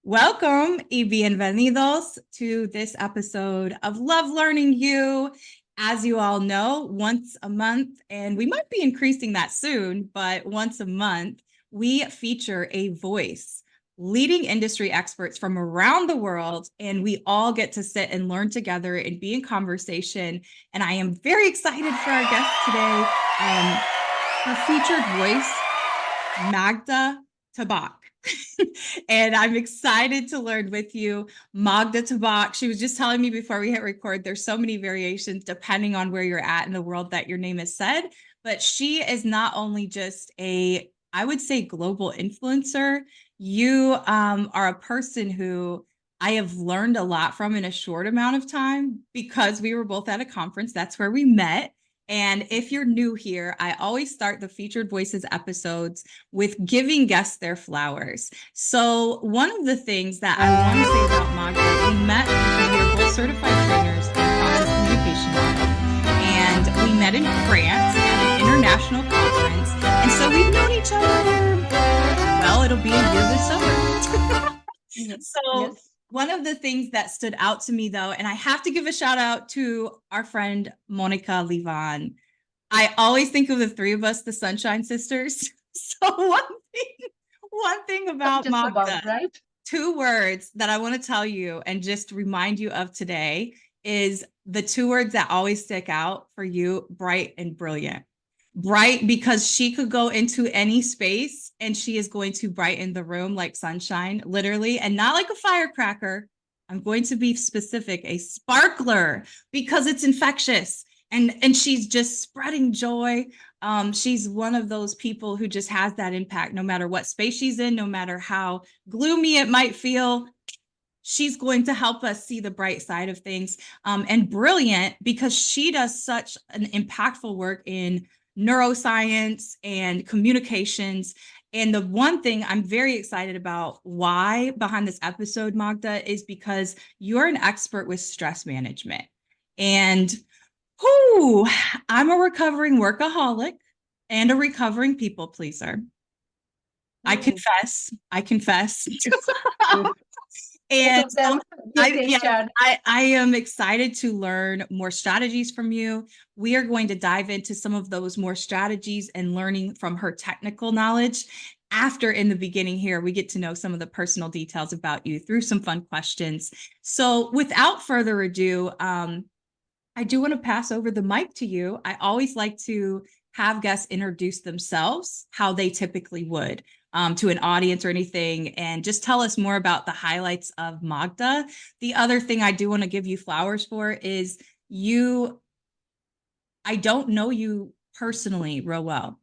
Welcome y bienvenidos to this episode of Love Learning You. As you all know, once a month, and we might be increasing that soon, but once a month, we feature a voice, leading industry experts from around the world, and we all get to sit and learn together and be in conversation. And I am very excited for our guest today, our featured voice, Magda Tabac. And I'm excited to learn with you, Magda Tabac. She was just telling me before we hit record, there's so many variations depending on where you're at in the world that your name is said. But she is not only just I would say, global influencer. You are a person who I have learned a lot from in a short amount of time because we were both at a conference. That's where we met. And if you're new here, I always start the Featured Voices episodes with giving guests their flowers. So one of the things that I want to say about Magda, we met because we are both certified trainers in process communication model. And we met in France at an international conference. And so we've known each other, well, it'll be a year this summer. So yes. One of the things that stood out to me, though, and I have to give a shout out to our friend Monica Livan. I always think of the three of us, the Sunshine Sisters. So one thing about Magda, right? Two words that I want to tell you and just remind you of today is the two words that always stick out for you: bright and brilliant. Bright because she could go into any space and she is going to brighten the room like sunshine, literally, and not like a firecracker. I'm going to be specific, a sparkler, because it's infectious. And she's just spreading joy. She's one of those people who just has that impact no matter what space she's in, no matter how gloomy it might feel. She's going to help us see the bright side of things. And brilliant because she does such an impactful work in neuroscience and communications. And the one thing I'm very excited about why behind this episode, Magda, is because you're an expert with stress management. And I'm a recovering workaholic and a recovering people pleaser. I confess. And so I am excited to learn more strategies from you. We are going to dive into some of those more strategies and learning from her technical knowledge. After, in the beginning here, we get to know some of the personal details about you through some fun questions. So without further ado, I do want to pass over the mic to you. I always like to have guests introduce themselves how they typically would. To an audience or anything, and just tell us more about the highlights of Magda. The other thing I do want to give you flowers for is I don't know you personally real well,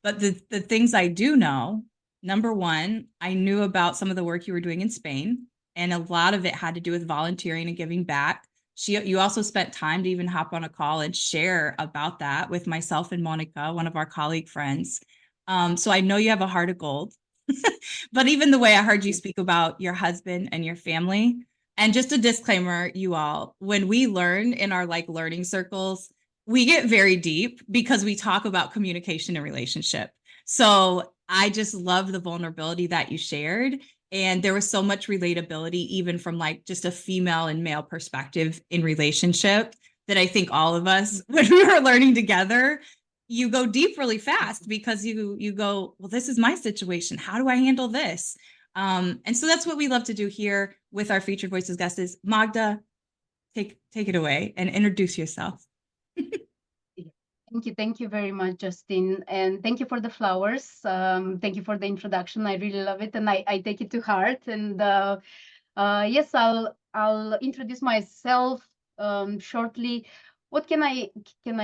but the things I do know, number one, I knew about some of the work you were doing in Spain, and a lot of it had to do with volunteering and giving back. You also spent time to even hop on a call and share about that with myself and Monica, one of our colleague friends. So I know you have a heart of gold. But even the way I heard you speak about your husband and your family, and just a disclaimer, you all, when we learn in our learning circles, we get very deep because we talk about communication and relationship. So I just love the vulnerability that you shared. And there was so much relatability, even from just a female and male perspective in relationship, that I think all of us, when we were learning together, you go deep really fast because you go, well, this is my situation. How do I handle this? And so that's what we love to do here with our Featured Voices guests is Magda, take it away and introduce yourself. Thank you very much, Justine, and thank you for the flowers. Thank you for the introduction. I really love it, and I take it to heart. And yes, I'll introduce myself shortly. What can I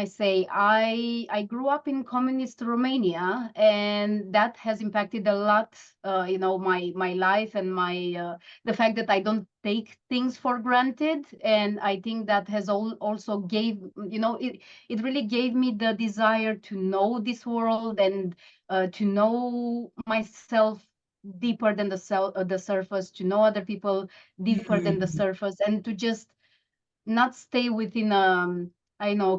say? I grew up in communist Romania, and that has impacted a lot. My life and my the fact that I don't take things for granted, and I think that has also gave it really gave me the desire to know this world and to know myself deeper than the surface, to know other people deeper than the surface, and to just not stay within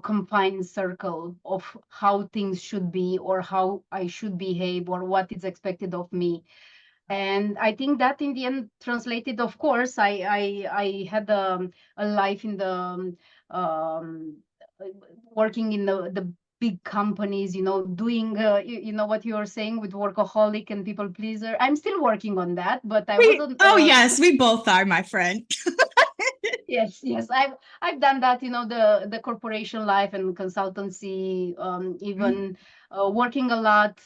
confined circle of how things should be or how I should behave or what is expected of me. And I think that in the end translated, of course, I had a life in the um, working in the big companies, doing what you are saying with workaholic and people pleaser. I'm still working on that, but I wasn't. Oh yes, we both are, my friend. Yes, I've done that, the corporation life and consultancy, even working a lot,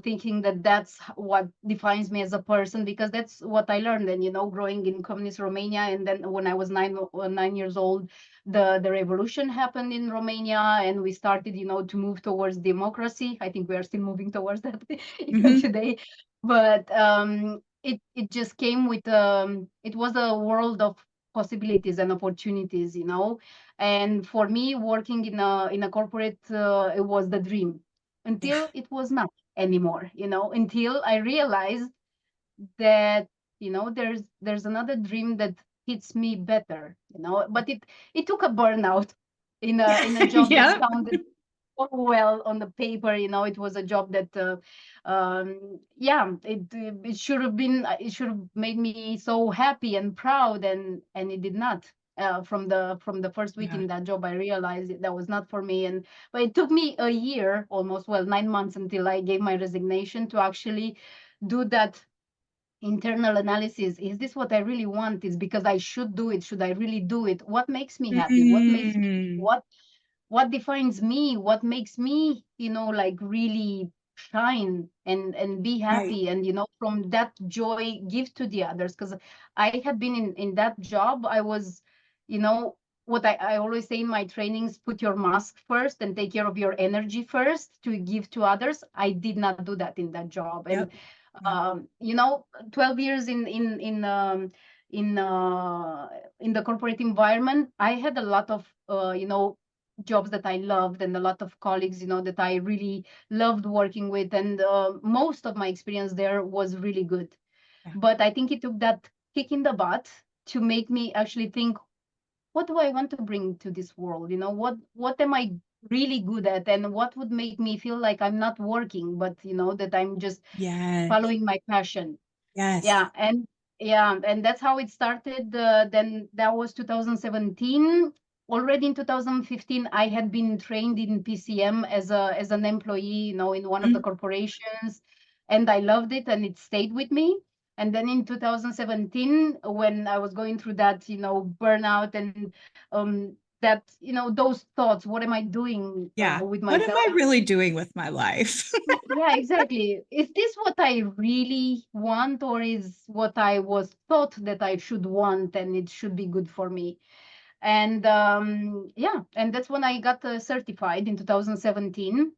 thinking that that's what defines me as a person, because that's what I learned. And growing in communist Romania, and then when I was 9 years old, the revolution happened in Romania, and we started, to move towards democracy. I think we are still moving towards that even Mhm. today, but it just came with it was a world of possibilities and opportunities, and for me, working in a corporate, it was the dream, Yeah. until it was not anymore, until I realized that, there's another dream that fits me better, but it took a burnout in a job that Yeah. sounded so well on the paper. It was a job that yeah, it should have been, it should have made me so happy and proud, and it did not. From the first week Yeah. in that job, I realized that was not for me. And but it took me a year, almost, well, 9 months, until I gave my resignation to actually do that internal analysis. Is this what I really want? Is because I should do it? Should I really do it? What makes me happy? What makes me, Mm. what defines me? What makes me, like, really shine and be Right. happy, and from that joy give to the others? Because I had been in that job. I was, you know what I always say in my trainings: put your mask first and take care of your energy first to give to others. I did not do that in that job. And Yep. Yep. 12 years in the corporate environment, I had a lot of jobs that I loved, and a lot of colleagues, that I really loved working with, and most of my experience there was really good. Yeah. But I think it took that kick in the butt to make me actually think, what do I want to bring to this world? What am I really good at, and what would make me feel like I'm not working, but that I'm just Yes. following my passion. Yes. Yeah, and that's how it started. Then that was 2017. Already in 2015, I had been trained in PCM as an employee, in one of the Mm. corporations, and I loved it, and it stayed with me. And then in 2017, when I was going through that, burnout, and that, those thoughts, what am I doing Yeah. with What am myself? I really doing with my life? Yeah, exactly. Is this what I really want, or is what I was taught that I should want and it should be good for me? And yeah, and that's when I got certified in 2017.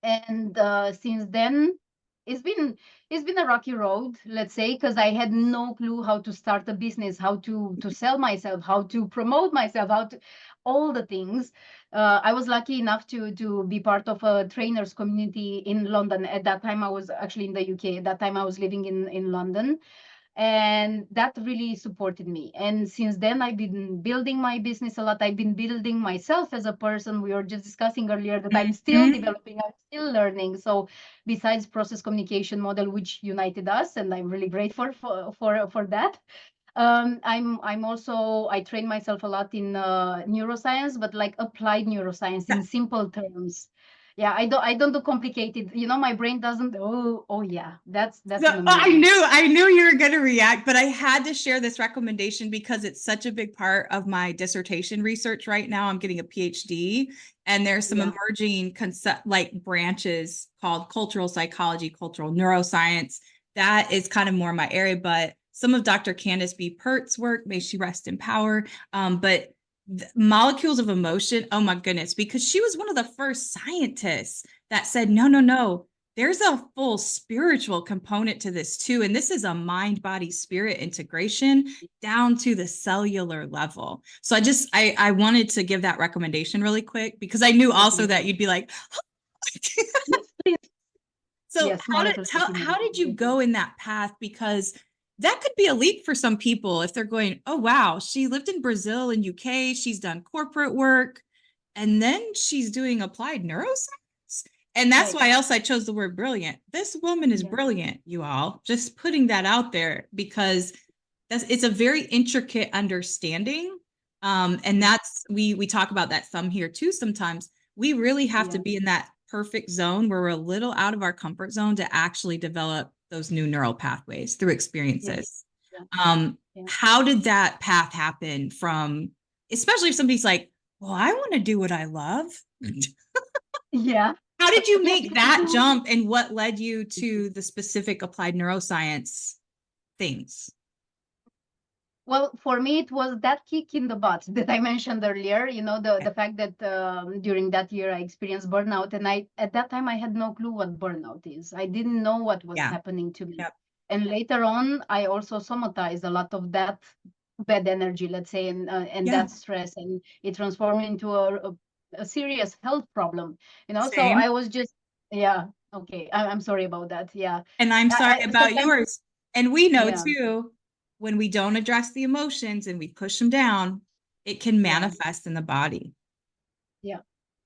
And since then, it's been it's been a rocky road, let's say, because I had no clue how to start a business, how to sell myself, how to promote myself, how to all the things. I was lucky enough to be part of a trainers community in London. At that time, I was actually in the UK. At that time, I was living in London, and that really supported me. And since then, I've been building my business a lot. I've been building myself as a person. We were just discussing earlier that I'm still Mhm. developing, I'm still learning. So besides process communication model, which united us, and I'm really grateful for that, I'm also, I train myself a lot in neuroscience, but like applied neuroscience in simple terms. Yeah, I don't do complicated. My brain doesn't. Oh yeah, that's So an amazing. I knew you were going to react, but I had to share this recommendation because it's such a big part of my dissertation research right now. I'm getting a PhD, and there's some Yeah. emerging concept like branches called cultural psychology, cultural neuroscience. That is kind of more my area, but some of Dr. Candace B. Pert's work, may she rest in power. But molecules of emotion, oh my goodness, because she was one of the first scientists that said, no, no, no, there's a full spiritual component to this too. And this is a mind, body, spirit integration down to the cellular level. So I wanted to give that recommendation really quick because I knew also Mhm. that you'd be like, Yes, please. so Yes, molecular how did you psychology. go in that path? Because that could be a leap for some people if they're going, oh wow, she lived in Brazil and UK, she's done corporate work, and then she's doing applied neuroscience. And that's Right. why else I chose the word brilliant. This woman is Yeah. brilliant, you all. Just putting that out there because it's a very intricate understanding. And that's we talk about that some here too sometimes. We really have to Yeah. be in that perfect zone where we're a little out of our comfort zone to actually develop those new neural pathways through Yeah. experiences. Yeah. Yeah. How did that path happen from, especially if somebody's like, well, I want to do what I love. Yeah. How did you Yeah. make that jump and what led you to the specific applied neuroscience things? Well, for me, it was that kick in the butt that I mentioned earlier. You know, the Okay. fact that during that year I experienced burnout, and I at that time I had no clue what burnout is. I didn't know what was Yeah. happening to me. Yep. And later on, I also somatized a lot of that bad energy, let's say, and Yeah. that stress, and it transformed into a serious health problem. You know, so Same. I was just, yeah, okay. I'm sorry about that. Yeah, And I'm sorry about sometimes, yours. And we know yeah, too, when we don't address the emotions and we push them down, it can yeah, manifest in the body. yeah.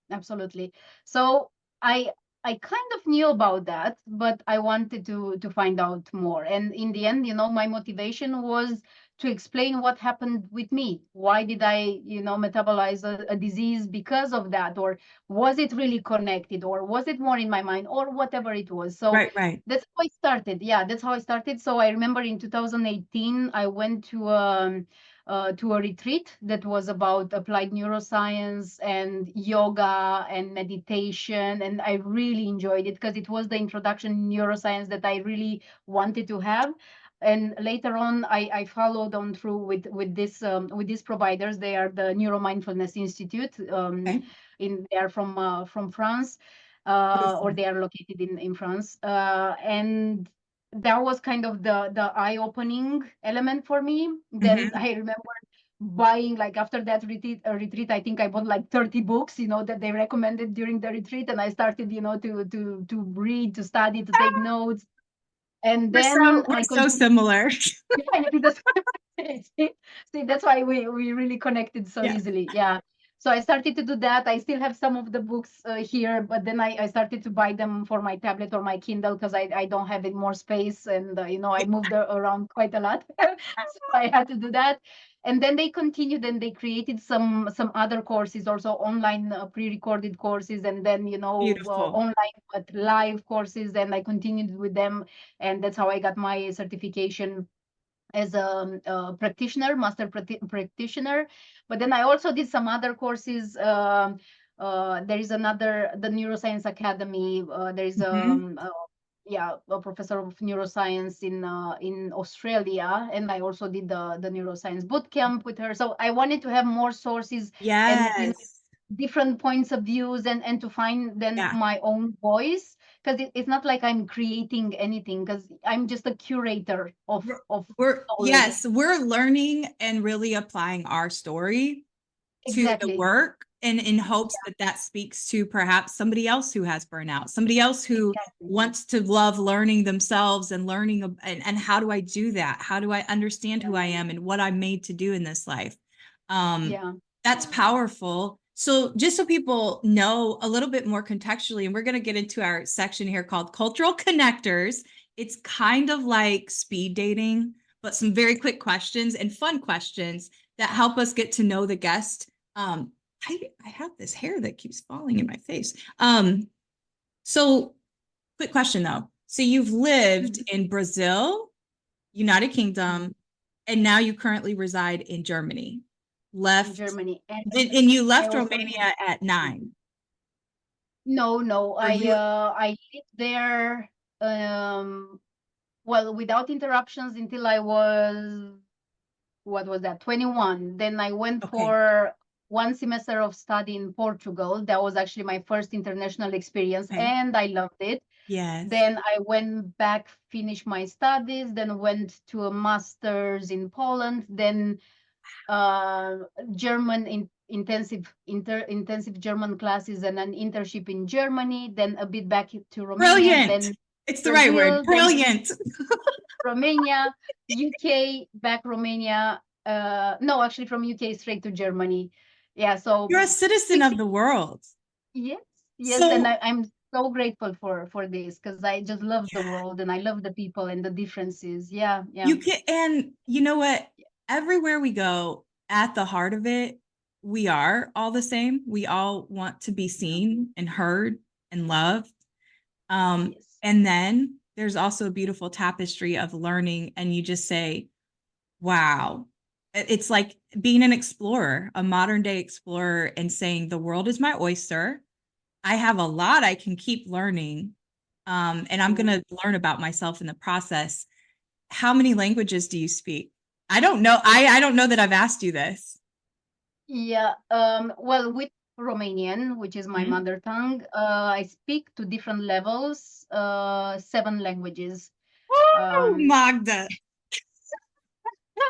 Absolutely. So I I kind of knew about that, but I wanted to find out more. And in the end, you know, my motivation was to explain what happened with me. Why did I, you know, metabolize a disease because of that? Or was it really connected? Or was it more in my mind? Or whatever it was. So Right, right. that's how I started. Yeah, that's how I started. So I remember in 2018, I went to a retreat that was about applied neuroscience and yoga and meditation. And I really enjoyed it because it was the introduction in neuroscience that I really wanted to have. And later on, I followed on through with these providers. They are the NeuroMindfulness Institute. Okay. They are from France, or Beautiful. they are located in France. And that was kind of the eye-opening element for me. Then Mm-hmm. I remember buying, like, after that retreat, I think I bought like 30 books, you know, that they recommended during the retreat, and I started, you know, to read, to study, to take notes, and then We're I so continued. similar. Yeah, that's see, that's why we really connected so Yeah. easily. Yeah. So I started to do that. I still have some of the books here, but then I started to buy them for my tablet or my Kindle because I don't have any more space, and you know, I moved around quite a lot, so I had to do that. And then they continued, and they created some other courses, also online pre-recorded courses, and then, you know, Beautiful. online but live courses. And I continued with them, and that's how I got my certification as a practitioner, master practitioner. But then I also did some other courses. There is the Neuroscience Academy. There is Mm-hmm. yeah, a professor of neuroscience in Australia, and I also did the neuroscience boot camp with her. So I wanted to have more sources, and, you know, Yes. different points of views, and to find then Yeah. my own voice, because it's not like I'm creating anything, because I'm just a curator of knowledge. We're learning and really applying our story to the Exactly. work and in hopes that that speaks to perhaps somebody else who has burnout, somebody else who Exactly. wants to love learning themselves and learning and how do I do that? How do I understand Yeah. who I am and what I'm made to do in this life? Um, Yeah. that's powerful. So just so people know a little bit more contextually, and we're going to get into our section here called cultural connectors. It's kind of like speed dating, but some very quick questions and fun questions that help us get to know the guest. um I have this hair that keeps falling in my face. So quick question though, so you've lived Mhm. in Brazil, United Mhm. Kingdom, and now you currently reside in Germany. In Left Germany, and and you I left also live. Romania at 9, No, no, or I you? lived there, um well, without interruptions until I was, what was that, 21. Then I went Okay. for one semester of study in Portugal. That was actually my first international experience, Okay. and I loved it. Yes. Then I went back, finished my studies, then went to a master's in Poland, then uh, German intensive German classes and an internship in Germany, then a bit back to Romania, Brilliant. then It's the right word. Brazil, then Brilliant. Romania, UK, back Romania. No, actually from UK straight to Germany. Yeah, so You're a citizen six of the world. yes, yes, and So I'm so grateful for this because I just love the world and I love the people and the differences. Yeah, yeah. You can, and you know what? Everywhere we go, at the heart of it, we are all the same. We all want to be seen and heard and loved. Yes. And then there's also a beautiful tapestry of learning, and you just say, wow. It's like being an explorer, a modern day explorer, and saying, the world is my oyster. I have a lot I can keep learning. And I'm going Mm. to learn about myself in the process. How many languages do you speak? I don't know. I don't know that I've asked you this. Yeah. Well, with Romanian, which is my Mhm. mother tongue, I speak to different levels, 7 languages. Oh, Um, Magda,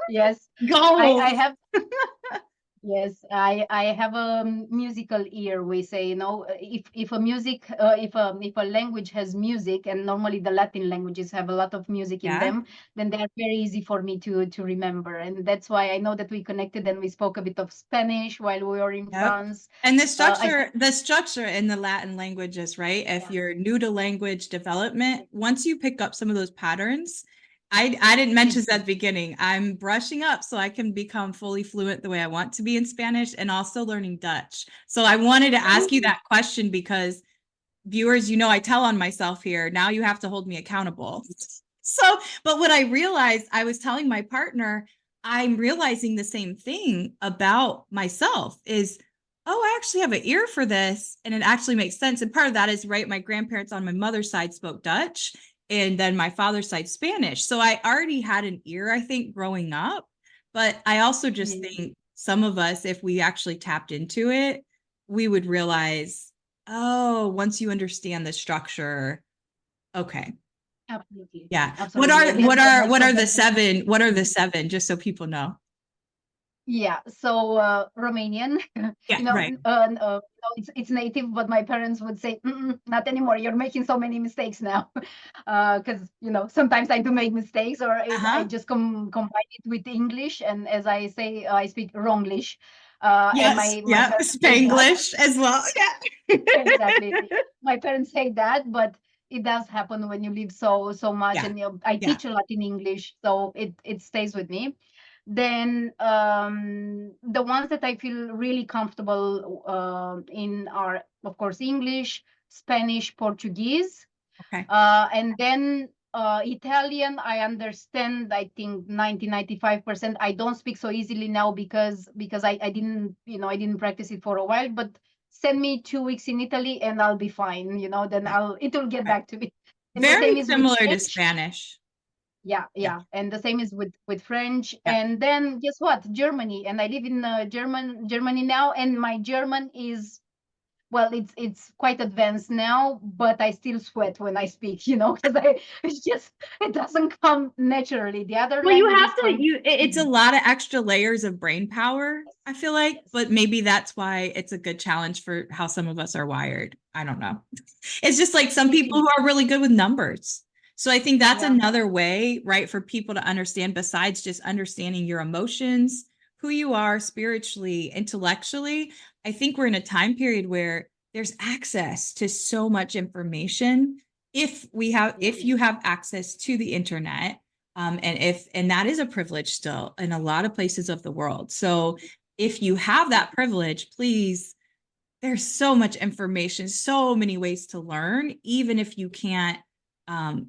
yes, I goals. have. Yes, I have a musical ear. We say, if a music, if a language has music, and normally the Latin languages have a lot of music in Yeah. them, then they are very easy for me to remember, and that's why I know that we connected and we spoke a bit of Spanish while we were in Yep. France. And I the structure in the Latin languages, right? If Yeah, you're new to language development, once you pick up some of those patterns, I didn't mention yes. this at the beginning. I'm brushing up so I can become fully fluent the way I want to be in Spanish and also learning Dutch. So I wanted to ask you Ooh, that question because viewers, I tell on myself here. Now you have to hold me accountable. So, but what I realized, I was telling my partner, I'm realizing the same thing about myself is, oh, I actually have an ear for this. And it actually makes sense. And part of that is, right, my grandparents on my mother's side spoke Dutch and then my father's side Spanish. So I already had an ear, I think, growing up. But I also just yeah, think some of us, if we actually tapped into it, we would realize, oh, once you understand the structure, okay. absolutely, Yeah. absolutely, and that's what What are that. the seven? What are the seven? Just so people know. Yeah, so Romanian, Yeah, right. it's native, but my parents would say, "Mm-mm, not anymore. You're making so many mistakes now," because sometimes I do make mistakes, or I Uh-huh. just combine it with English, and as I say, I speak wronglish, and Yes. my Yeah. parents hate that. Spanglish as well. Yeah. Exactly. My parents hate that, but it does happen when you live so much, Yeah. and I Yeah. teach a lot in English, so it stays with me. Then the ones that I feel really comfortable in are, of course, English, Spanish, Portuguese, Okay. and then Italian. I understand. I think 95%. I don't speak so easily now because I didn't I didn't practice it for a while. But send me 2 weeks in Italy and I'll be fine. Then Yeah. it will get Right. back to me. And the Very same is with similar to French. Spanish. Yeah, Yeah. yeah, and the same is with French. Yeah. And then guess what? Germany, and I live in Germany now, and my German is, well, it's quite advanced now, but I still sweat when I speak, because it's just, it doesn't come naturally. The other Well, you languages have to, come. it's a lot of extra layers of brain power, I feel like, Yes, but maybe that's why it's a good challenge for how some of us are wired. I don't know. It's just like some it people is. who are really good with numbers. So I think that's Yeah, another way, right, for people to understand, besides just understanding your emotions, who you are spiritually, intellectually. I think we're in a time period where there's access to so much information. yeah, if you have access to the internet, and that is a privilege still in a lot of places of the world. So if you have yeah, that privilege, please, there's so much information, so many ways to learn, even if you can't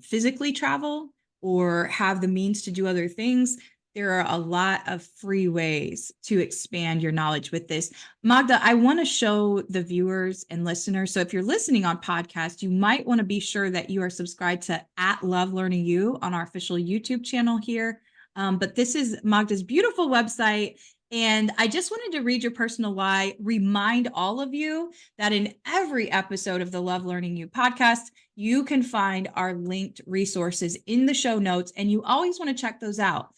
physically travel or have the means to do other things. There are a lot of free ways to expand your knowledge with this. Magda, I want to show the viewers and listeners. So if you're listening on podcast, you might want to be sure that you are subscribed to at Love Learning You on our official YouTube channel here. But this is Magda's beautiful website. And I just wanted to read your personal why, remind all of you that in every episode of the Love Learning You podcast, you can find our linked resources in the show notes, and you always want to check those out.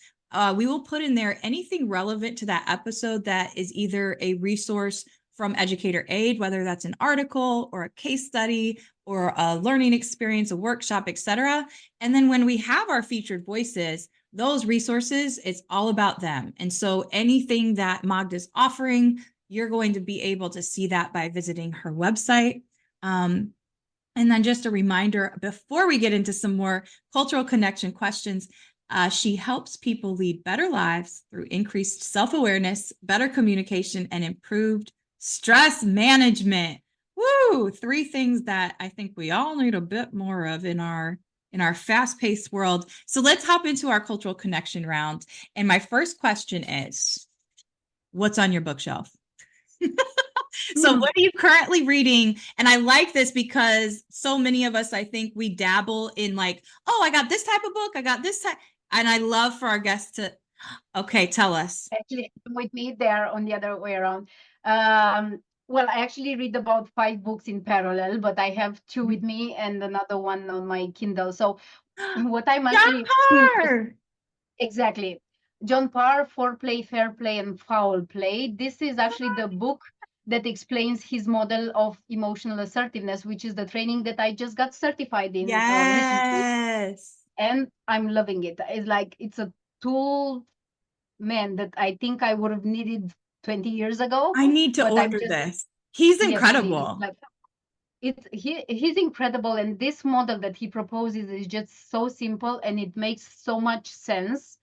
We will put in there anything relevant to that episode that is either a resource from Educator Aid, whether that's an article or a case study or a learning experience, a workshop, etc. And then when we have our featured voices, those resources, it's all about them. And so anything that Magda's offering, you're going to be able to see that by visiting her website. Um, And then just a reminder before we get into some more cultural connection questions, she helps people lead better lives through increased self-awareness, better communication, and improved stress management. Woo! 3 things that I think we all need a bit more of in our fast-paced world. So let's hop into our cultural connection round. And my first question is, what's on your bookshelf? So what are you currently reading? And I like this because so many of us, I think we dabble in like, oh, I got this type of book. I got this type. And I love for our guests to, okay, tell us. Actually, with me, they're on the other way around. Well, I actually read about 5 books in parallel, but I have 2 with me and another one on my Kindle. So what I'm John actually Parr! exactly, John Parr, Foreplay, Fair Play, and Foul Play. This is actually the book that explains his model of emotional assertiveness, which is the training that I just got certified in recently, Yes. and I'm loving it. It's like it's a tool, man, that I think I would have needed 20 years ago, I need to but I'm order just, this. He's yes, please. incredible. Like he's incredible, and this model that he proposes is just so simple and it makes so much sense.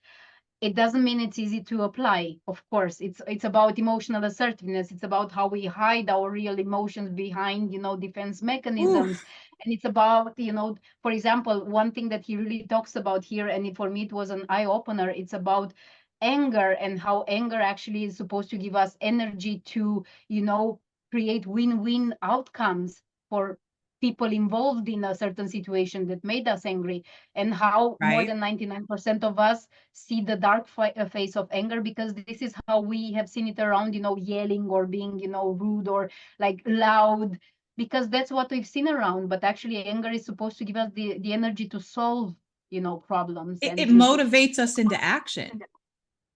It doesn't mean it's easy to apply. Of course, it's about emotional assertiveness. It's about how we hide our real emotions behind, defense Oof. mechanisms. And it's about, for example, one thing that he really talks about here, and for me it was an eye opener. It's about anger and how anger actually is supposed to give us energy to, create win-win outcomes for people involved in a certain situation that made us angry, and how more Right. than 99% of us see the dark face of anger, because this is how we have seen it around, yelling or being, rude or like loud, because that's what we've seen around. But actually, anger is supposed to give us the energy to solve, problems It, and it to, motivates us into action.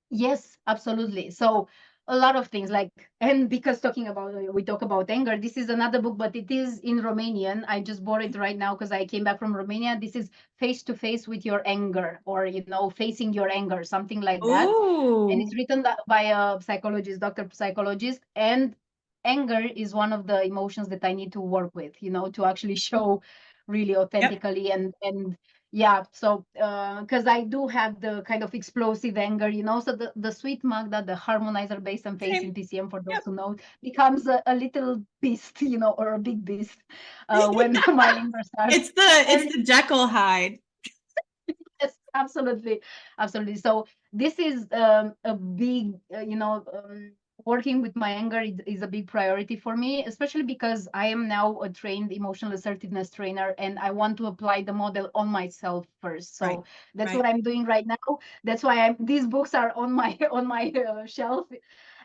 yes, absolutely. So a lot of things like, and because talking about, we talk about anger, this is another book, but it is in Romanian. I just bought it right now because I came back from Romania. This is Face to Face with Your Anger, or, Facing Your Anger, something like that. And Ooh. it's written by a psychologist, doctor psychologist. And anger is one of the emotions that I need to work with, to actually show really Yep. authentically. And yeah, so because I do have the kind of explosive anger, so the sweet Magda, the harmonizer based on face Same. in PCM, for those Yep. who know, becomes a little beast, or a big beast when my anger starts. It's And the Jekyll Hyde. yes, absolutely, absolutely. So this is a big, working with my anger is a big priority for me, especially because I am now a trained emotional assertiveness trainer, and I want to apply the model on myself first. Right. So that's Right. what I'm doing right now. That's why these books are on my on my shelf,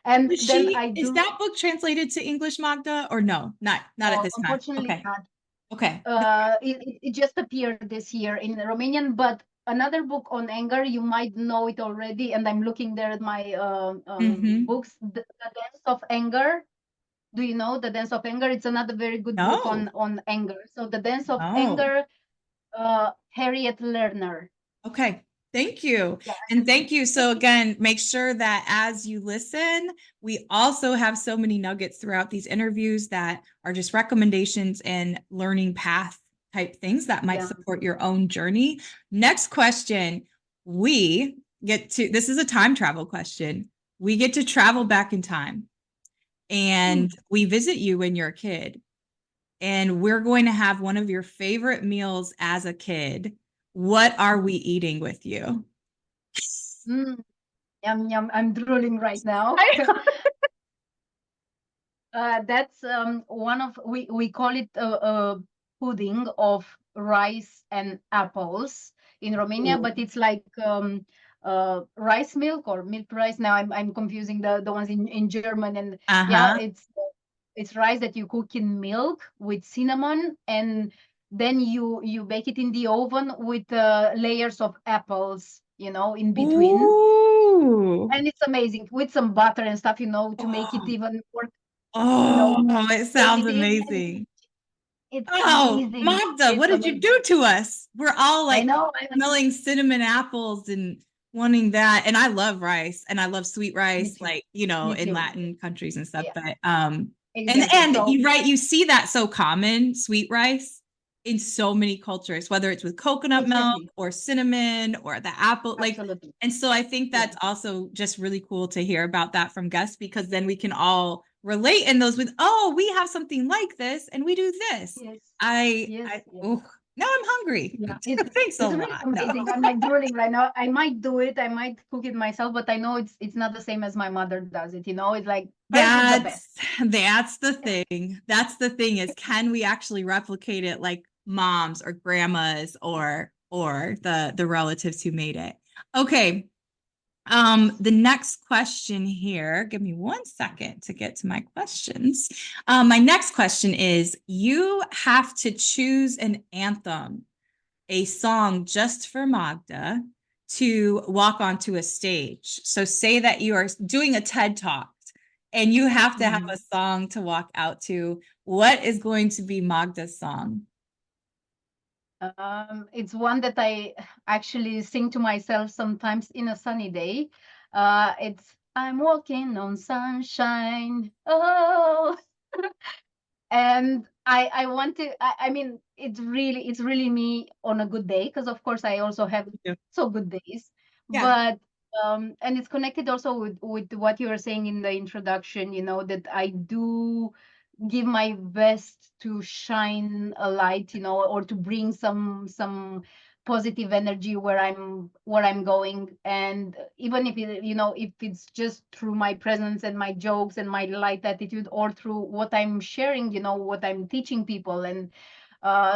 and then I Is do. that book translated to English, Magda, or no? Not at this time. Unfortunately, Okay. Okay. it just appeared this year in Romanian, but another book on anger, you might know it already, and I'm looking there at my Mm-hmm. books, the Dance of Anger. Do you know The Dance of Anger? It's another very good book No. on anger. So The Dance of No. Anger, Harriet Lerner. Okay. Thank you. Yeah. And thank you. So again, make sure that as you listen, we also have so many nuggets throughout these interviews that are just recommendations and learning path type things that might Yeah. support your own journey. Next question. We get to, this is a time travel question. We get to travel back in time Hmm. and we visit you when you're a kid. And we're going to have one of your favorite meals as a kid. What are we eating with you? Mm, yum, yum. I'm drooling right now. That's one of, we call it a pudding of rice and apples in Romania, Ooh. but it's like rice milk or milk rice. Now I'm confusing the ones in German, and yeah, Uh-huh. it's rice that you cook in milk with cinnamon, and then you bake it in the oven with layers of apples, in between. Ooh. And it's amazing with some butter and stuff, to make it Oh, even more, you know, oh, it sounds positive. And amazing. it's Oh, amazing. Magda, It's what did you amazing. do to us? We're all I like know. smelling cinnamon apples and wanting that. And I love rice and I love sweet Me rice, too. like, Me in too. Latin countries and stuff. Yeah, But exactly. and So you right, you see that so common, sweet rice. in so many cultures, whether it's with coconut milk Exactly. or cinnamon or the apple, like, Absolutely. and so I think Yeah. that's also just really cool to hear about that from guests, because then we can all relate in those with, oh, we have something like this and we do this. Yes. I, Yes. I, Yes. oh, now I'm hungry. Yeah. Thanks a It's really lot. No. amazing. I'm like drooling right now. I might do it. I might cook it myself, but I know it's not the same as my mother does it. You know, it's like hers is the best. That's the thing. That's the thing, is can we actually replicate it like moms or grandmas or the relatives who made it? Okay. The next question here, give me 1 second to get to my questions. My next question is, you have to choose an anthem, a song just for Magda to walk onto a stage. So say that you are doing a TED Talk and you have to have a song to walk out to. What is going to be Magda's song? It's one that I actually sing to myself sometimes in a sunny day. It's I'm walking on sunshine. Oh, and I want to. I mean, it's really me on a good day, because of course I also have Yeah. so good days. Yeah. But and it's connected also with what you were saying in the introduction. You know that I do give my best to shine a light, you know, or to bring some positive energy where I'm going. And even if it, you know, if it's just through my presence and my jokes and my light attitude, or through what I'm sharing, you know, what I'm teaching people. And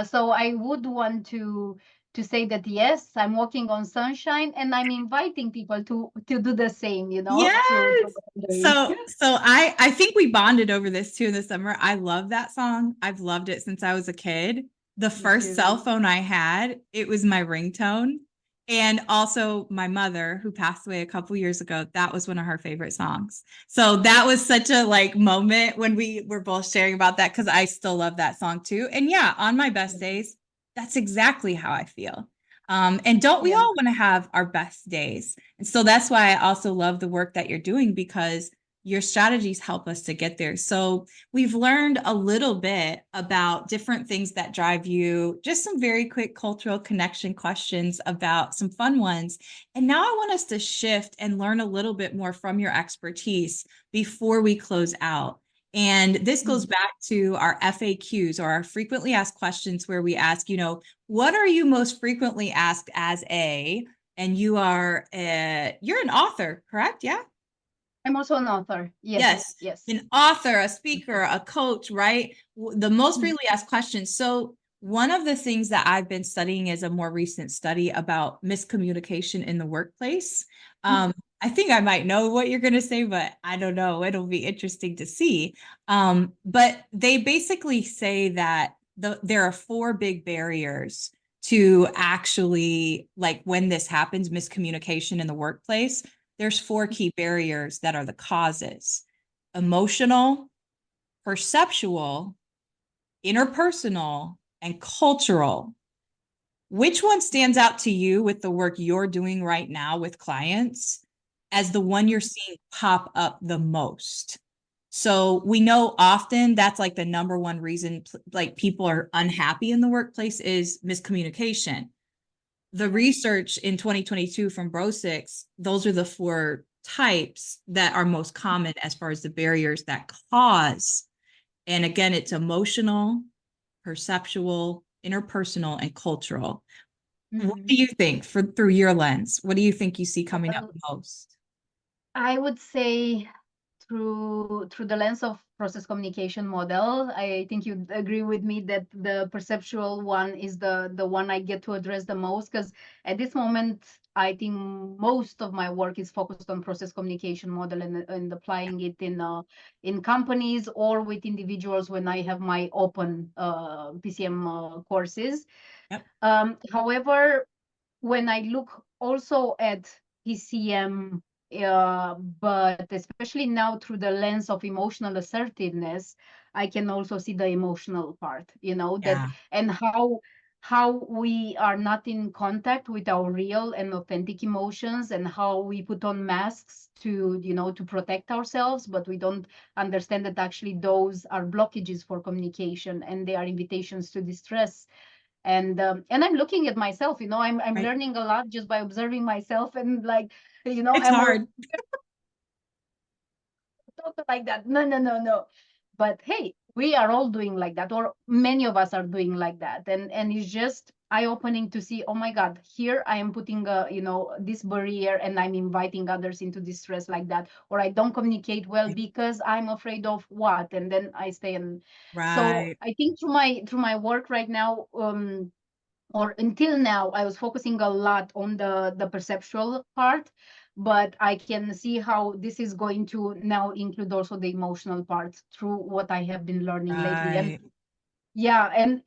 so I would want to say that yes, I'm walking on sunshine, and I'm inviting people to do the same, you know, Yes. to what I'm doing. So I think we bonded over this too in the summer. I love that song. I've loved it since I was a kid. The Me first too. cell phone I had, it was my ringtone. And also my mother, who passed away a couple years ago, that was one of her favorite songs. So that was such a like moment when we were both sharing about that, because I still love that song too. And yeah, on my best days, that's exactly how I feel. And don't we Yeah. all want to have our best days? And so that's why I also love the work that you're doing, because your strategies help us to get there. So we've learned a little bit about different things that drive you, just some very quick cultural connection questions about some fun ones. And now I want us to shift and learn a little bit more from your expertise before we close out. And this goes back to our FAQs, or our frequently asked questions, where we ask, what are you most frequently asked as a, and you're an author, correct? Yeah. I'm also an author. Yes, Yes. yes. An author, a speaker, a coach, right? The most Mhm. frequently asked questions. So one of the things that I've been studying is a more recent study about miscommunication in the workplace. I think I might know what you're going to say, but I don't know. It'll be interesting to see. But they basically say that there are four big barriers to actually, like, when this happens, miscommunication in the workplace. There's four key barriers that are the causes: emotional, perceptual, interpersonal, and cultural. Which one stands out to you with the work you're doing right now with clients as the one you're seeing pop up the most? So we know often that's like the number one reason like people are unhappy in the workplace is miscommunication. The research in 2022 from Bro6, those are the four types that are most common as far as the barriers that cause. And again, it's emotional, perceptual, interpersonal, and cultural. What Mhm. do you think, through your lens? What do you think you see coming up Well, most? I would say through the lens of process communication model, I think you'd agree with me that the perceptual one is the one I get to address the most, because at this moment I think most of my work is focused on process communication model, and applying it in companies or with individuals when I have my open PCM courses. Yep. However, when I look also at PCM, but especially now through the lens of emotional assertiveness, I can also see the emotional part, you know, that Yeah. and how we are not in contact with our real and authentic emotions, and how we put on masks to, you know, to protect ourselves, but we don't understand that actually those are blockages for communication, and they are invitations to distress. And I'm looking at myself, I'm Right. learning a lot just by observing myself, and like, It's I'm hard. talk like that. No, no, no, no. But hey, we are all doing like that, or many of us are doing like that. And it's just eye-opening to see, oh my God, here I am putting this barrier, and I'm inviting others into this stress like that, or I don't communicate well because I'm afraid of what, and then I stay. And so Right. I think through my work right now, or until now, I was focusing a lot on the perceptual part, but I can see how this is going to now include also the emotional part through what I have been learning lately. And Right. yeah, and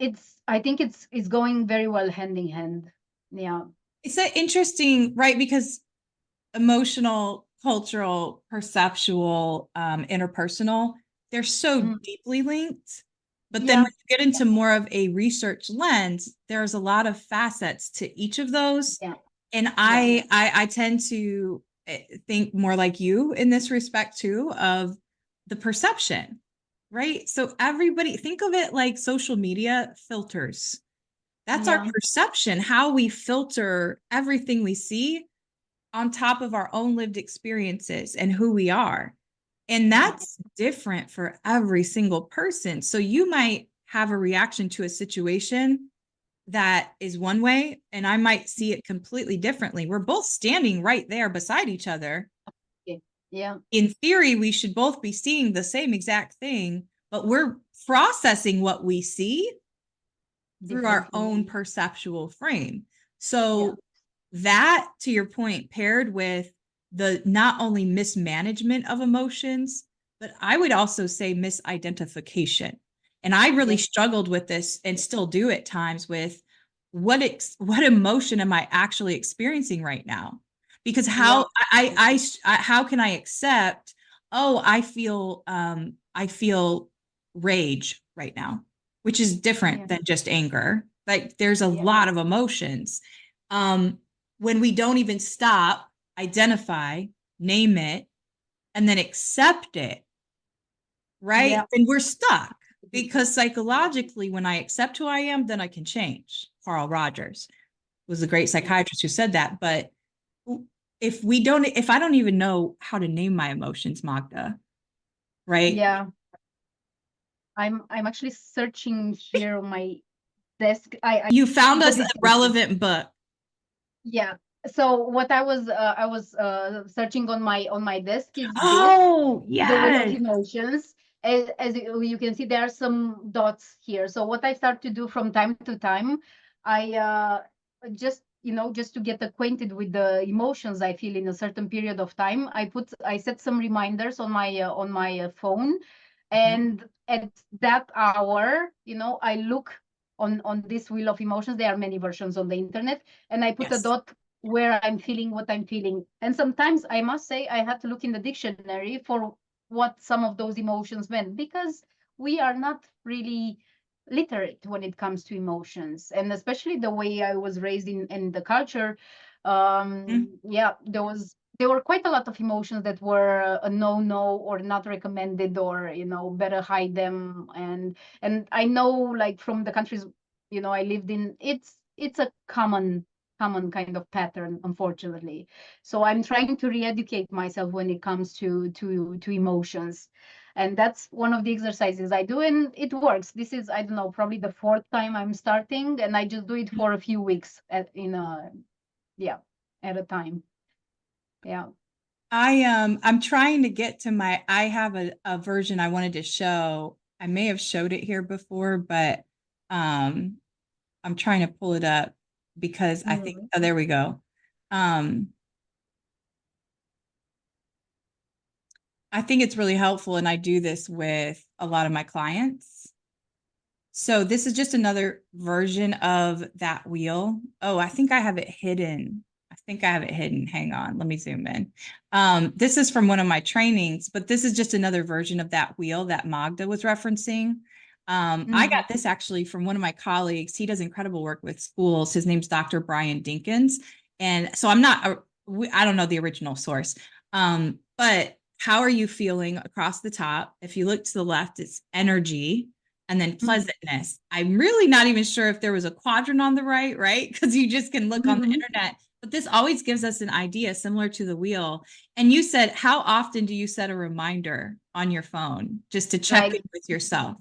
I think it's going very well hand in hand. Yeah. It's that interesting, right? Because emotional, cultural, perceptual, interpersonal, they're so Mm, deeply linked. But then yeah. when you get into more of a research lens, there's a lot of facets to each of those. Yeah. And Yeah. I tend to think more like you in this respect too, of the perception, right? So everybody think of it like social media filters. That's our Yeah. perception, how we filter everything we see on top of our own lived experiences and who we are. And Yeah. that's different for every single person. So you might have a reaction to a situation that is one way, and I might see it completely differently. We're both standing right there beside each other. Okay. Yeah. In theory, we should both be seeing the same exact thing, but we're processing what we see through our Differently. own perceptual frame. Yeah. So that, to your point, paired with the not only mismanagement of emotions, but I would also say misidentification. And I really Yeah. struggled with this and still do at times with what emotion am I actually experiencing right now? Because Yeah. how can I accept, oh, I feel rage right now, which is different Yeah. than just anger. Like there's a Yeah. lot of emotions. Um, when we don't even stop, identify, name it, and then accept it, right? Yeah. Then we're stuck because psychologically, when I accept who I am, then I can change. Carl Rogers was a great psychiatrist who said that. But if I don't even know how to name my emotions, Magda, right? Yeah. I'm actually searching here on my desk. I You found because us a it's relevant book. Yeah. So what I was searching on my desk is this, Oh, the wheel of yes. emotions. As you can see, there are some dots here. So what I start to do from time to time, I just to get acquainted with the emotions I feel in a certain period of time, I set some reminders on my phone, Mhm. and at that hour, I look on this wheel of emotions. There are many versions on the internet, and I put a Yes. dot where I'm feeling what I'm feeling. And sometimes I must say I had to look in the dictionary for what some of those emotions meant, because we are not really literate when it comes to emotions. And especially the way I was raised in the culture, Mm. yeah, there were quite a lot of emotions that were a no or not recommended, or better hide them. And I know, like, from the countries I lived in, it's a common kind of pattern, unfortunately. So I'm trying to re-educate myself when it comes to emotions, and that's one of the exercises I do, and it works. This is, I don't know, probably the fourth time I'm starting, and I just do it for a few weeks yeah, at a time. Yeah. I'm trying to get to I have a version I wanted to show. I may have showed it here before, but um I'm trying to pull it up because I think, Mhm. oh, there we go. Um I think it's really helpful, and I do this with a lot of my clients. So this is just another version of that wheel. Oh, I think I have it hidden. I think I have it hidden. Hang on, let me zoom in. This is from one of my trainings, but this is just another version of that wheel that Magda was referencing. I Mhm. got this actually from one of my colleagues. He does incredible work with schools. His name's Dr. Brian Dinkins. And so I don't know the original source. But how are you feeling across the top? If you look to the left, it's energy. and then pleasantness. I'm really not even sure if there was a quadrant on the right? Because you just can look on the internet. But this always gives us an idea similar to the wheel. And you said, how often do you set a reminder on your phone just to check Like in with yourself?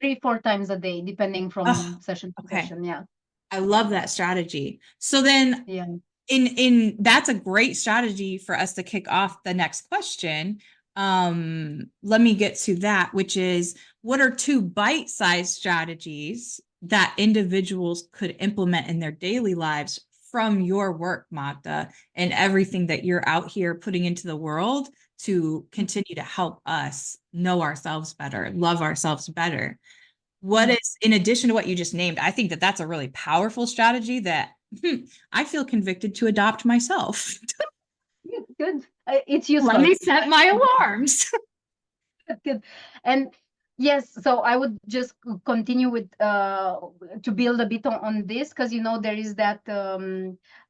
3-4 times a day, depending Oh, from session to okay. session. Yeah. I love that strategy. So then Yeah. in that's a great strategy for us to kick off the next question. Let me get to that, which is what are two bite-sized strategies that individuals could implement in their daily lives from your work, Magda, and everything that you're out here putting into the world to continue to help us know ourselves better, love ourselves better? What is, in addition to what you just named, I think that that's a really powerful strategy that I feel convicted to adopt myself. Good, good. It's Let useful. me set my alarms. Good. And yes, so I would just continue with to build a bit on this, because there is that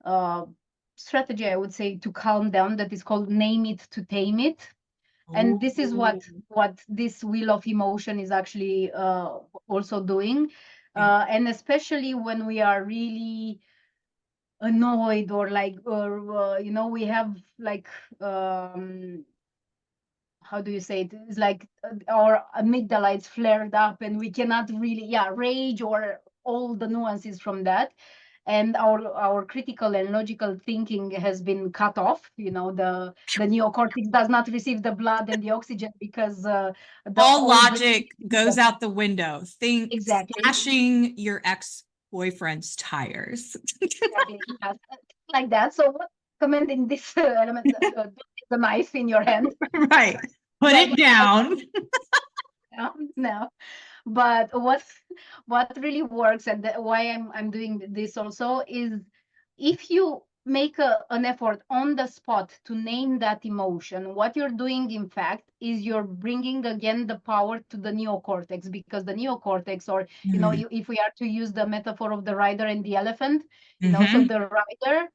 uh, strategy, I would say, to calm down, that is called name it to tame it. And this is Oh, what this wheel of emotion is actually also doing. And especially when we are really annoyed, or like, or we have like, how do you say it? It's like our amygdala is flared up, and we cannot really, rage, or all the nuances from that. And our critical and logical thinking has been cut off. The neocortex does not receive the blood and the oxygen, because all all the logic goes out the window. Think exactly. slashing your ex-boyfriend's tires. Exactly. Yes, like that. So what comment in this element? Don't take the knife in your hand. Right. Put But it down. no. But what really works, and why I'm doing this also, is if you make an effort on the spot to name that emotion, what you're doing, in fact, is you're bringing again the power to the neocortex, because the neocortex, or if we are to use the metaphor of the rider and the elephant, so Mhm. the rider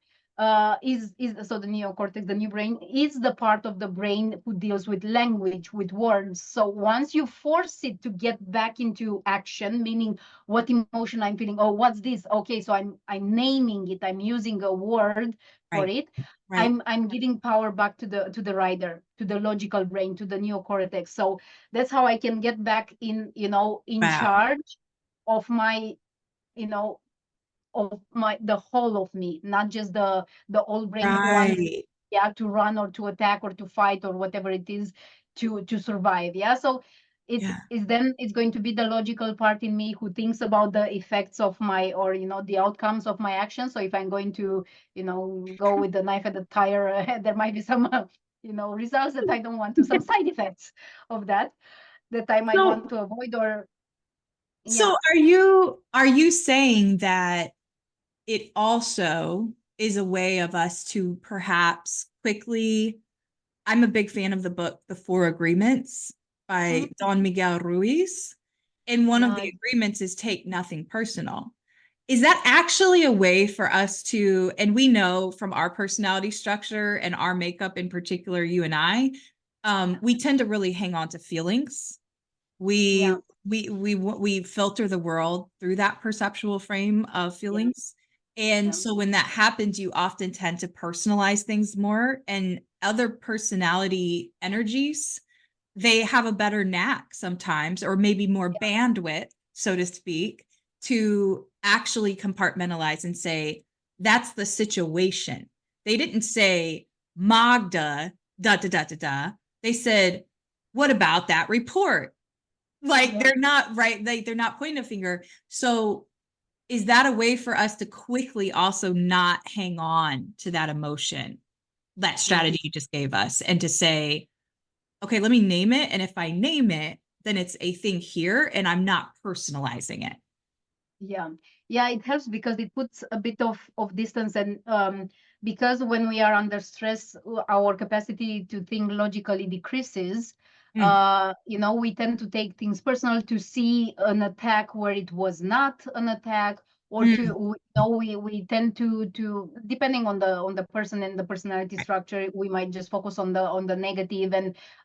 is so the neocortex, the new brain, is the part of the brain who deals with language, with words. So once you force it to get back into action, meaning what emotion I'm feeling, oh, what's this, okay, so I'm naming it, I'm using a word for Right. it, Right. I'm giving power back to the rider, to the logical brain, to the neocortex. So that's how I can get back in Wow. charge of my you know of the whole of me, not just the old brain who wants, Right. to run, or to attack, or to fight, or whatever it is, to survive. So it's Yeah. is then it's going to be the logical part in me who thinks about the effects of my, or the outcomes of my actions. So if I'm going to go with the knife at the tire, there might be some results that I don't want to, some side effects of that I might So want to avoid. Or so yeah. are you saying that it also is a way of us to perhaps quickly, I'm a big fan of the book The Four Agreements by Mhm. Don Miguel Ruiz. And one of Yeah. the agreements is take nothing personal. Is that actually a way for us to, and we know from our personality structure and our makeup in particular, you and I, we tend to really hang on to feelings. we Yeah. we filter the world through that perceptual frame of Yeah. feelings. And Yeah. so when that happens, you often tend to personalize things more, and other personality energies, they have a better knack sometimes, or maybe more bandwidth, so to speak, to actually compartmentalize and say, that's the situation. They didn't say, Magda, da da da da da. They said, what about that report? Like Yeah. they're not right, like they're not pointing a finger. So is that a way for us to quickly also not hang on to that emotion, that Yeah. strategy you just gave us, and to say, okay, let me name it, and if I name it, then it's a thing here and I'm not personalizing it. Yeah, yeah, it helps because it puts a bit of distance. And because when we are under stress, our capacity to think logically decreases. Mm. We tend to take things personal, to see an attack where it was not an attack, or to, you know, we tend to depending on the person and the personality structure, we might just focus on the negative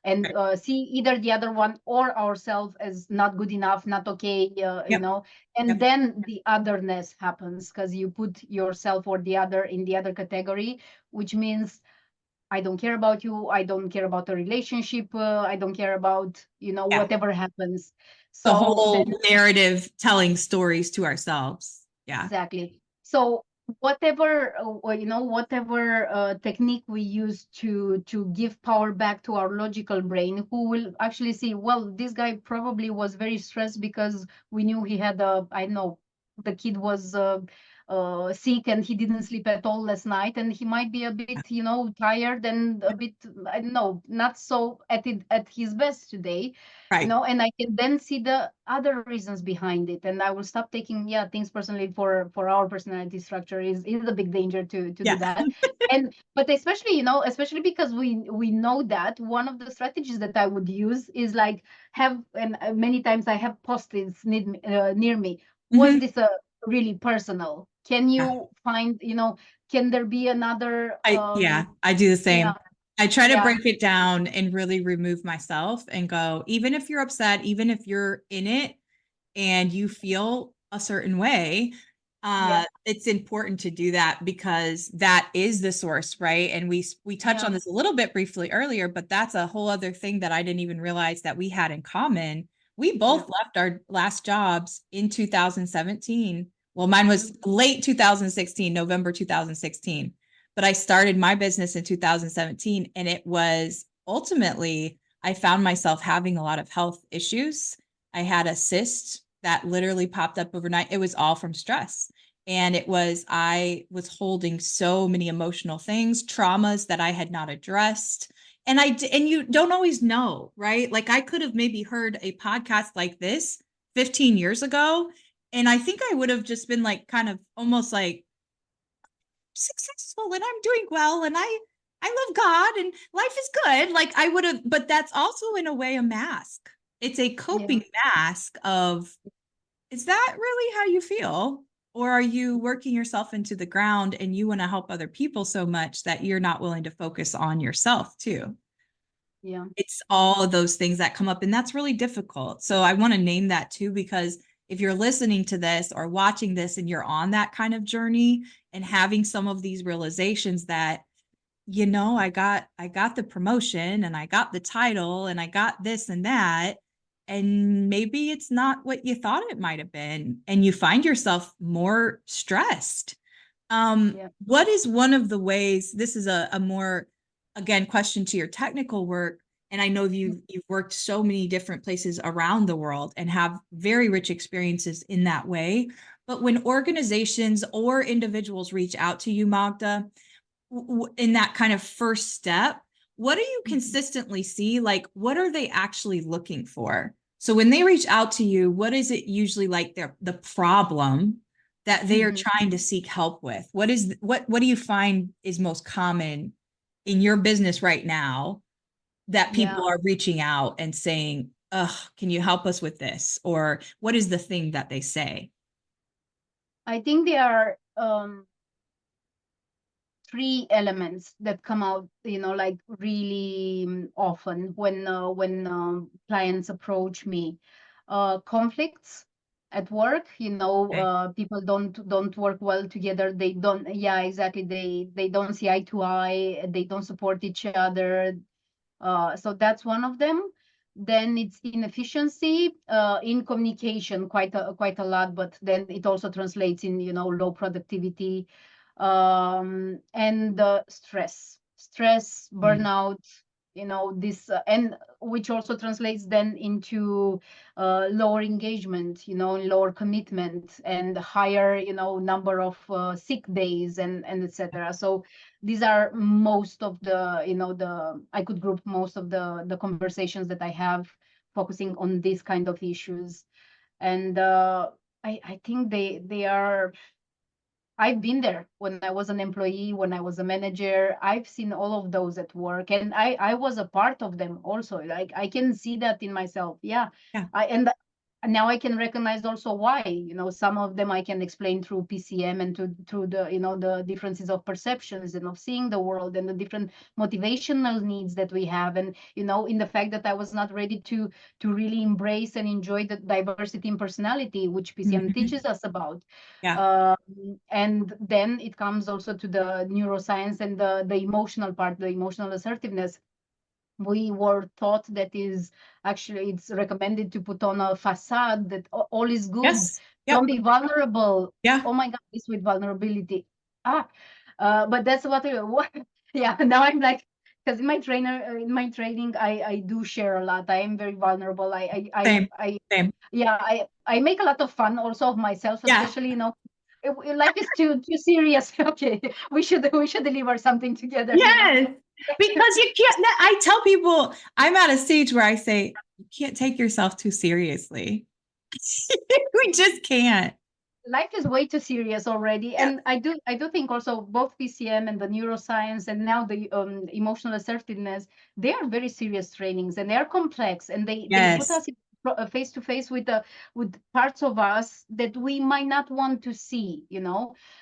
and see either the other one or ourselves as not good enough, not okay, you Yep. know, and Yep. then the otherness happens because you put yourself or the other in the other category, which means I don't care about you. I don't care about the relationship. I don't care about, you know, Yeah. whatever happens. The So then, whole narrative telling stories to ourselves. Yeah. exactly. So whatever, you know, whatever technique we use to give power back to our logical brain, who will actually see, well, this guy probably was very stressed because we knew he had a, I don't know, the kid was sick and he didn't sleep at all last night, and he might be a bit, you know, tired and a bit, I don't know, not so at his best today, you Right. know, and I can then see the other reasons behind it, and I will stop taking, yeah, things personally. For our personality structure is a big danger to do Yeah. that. And but especially, you know, especially because we know that one of the strategies that I would use is like have, and many times I have post-its near me. Was Mhm. this a really personal? Can Yeah. you find, you know, can there be another Yeah, I do the yeah, same. I try to yeah, break it down and really remove myself and go, even if you're upset, even if you're in it and you feel a certain way, yeah, it's important to do that because that is the source, right? And we touched yeah, on this a little bit briefly earlier, but that's a whole other thing that I didn't even realize that we had in common. We yeah. both left our last jobs in 2017. Well, mine was Mhm. late 2016, November 2016, but I started my business in 2017, and it was ultimately I found myself having a lot of health issues. I had a cyst that literally popped up overnight. It was all from stress. And I was holding so many emotional things, traumas that I had not addressed. And you don't always know, right? Like I could have maybe heard a podcast like this 15 years ago. And I think I would have just been like, kind of almost like successful and I'm doing well and I love God and life is good. Like I would have, but that's also in a way a mask. It's a Yeah. coping mask of, is that really how you feel? Or are you working yourself into the ground and you want to help other people so much that you're not willing to focus on yourself too? Yeah. It's all of those things that come up, and that's really difficult. So I want to name that too, because if you're listening to this or watching this and you're on that kind of journey and having some of these realizations that, you know, I got the promotion and I got the title and I got this and that, and maybe it's not what you thought it might have been, and you find yourself more stressed. Yeah. What is one of the ways, this is a more, again, question to your technical work, and I know you've worked so many different places around the world and have very rich experiences in that way. But when organizations or individuals reach out to you, Magda, in that kind of first step, what do you Mhm. consistently see? Like, what are they actually looking for? So when they reach out to you, what is it usually like the problem that they are Mhm. trying to seek help with? What do you find is most common in your business right now that Yeah. people are reaching out and saying, "Ugh, can you help us with this?" Or what is the thing that they say? I think there are three elements that come out, you know, like really often when clients approach me. Conflicts at work, you know, Okay. people don't work well together. They don't, yeah, exactly. They don't see eye to eye. They don't support each other. So that's one of them. Then it's inefficiency in communication, quite a lot, but then it also translates in, you know, low productivity, and stress, Mm. burnout, you know, this and which also translates then into lower engagement, you know, lower commitment and higher, you know, number of sick days and etc. So these are most of the, you know, the I could group most of the conversations that I have focusing on these kind of issues. And I think they are, I've been there when I was an employee, when I was a manager. I've seen all of those at work, and I was a part of them also. Like I can see that in myself. Yeah, Yeah. I and now I can recognize also why, some of them I can explain through PCM and through the, the differences of perceptions and of seeing the world and the different motivational needs that we have. And, in the fact that I was not ready to really embrace and enjoy the diversity in personality, which PCM Mhm. teaches us about. Yeah. And then it comes also to the neuroscience and the emotional part, the emotional assertiveness. We were taught that is actually it's recommended to put on a facade that all is good. Yes. Don't Yep. be vulnerable. Yeah. Oh my God, this with vulnerability. Ah, but that's what yeah, now I'm like, because in my training, I do share a lot. I am very vulnerable. Same. Same. Yeah, I make a lot of fun also of myself, Yeah. especially, life is too serious. Okay, we should deliver something together, Yes. Because you can't, I tell people I'm at a stage where I say, you can't take yourself too seriously. We just can't. Life is way too serious already. Yeah. And I do think also both PCM and the neuroscience and now the emotional assertiveness, they are very serious trainings and they are complex, and they put Yes. us face to face with parts of us that we might not want to see.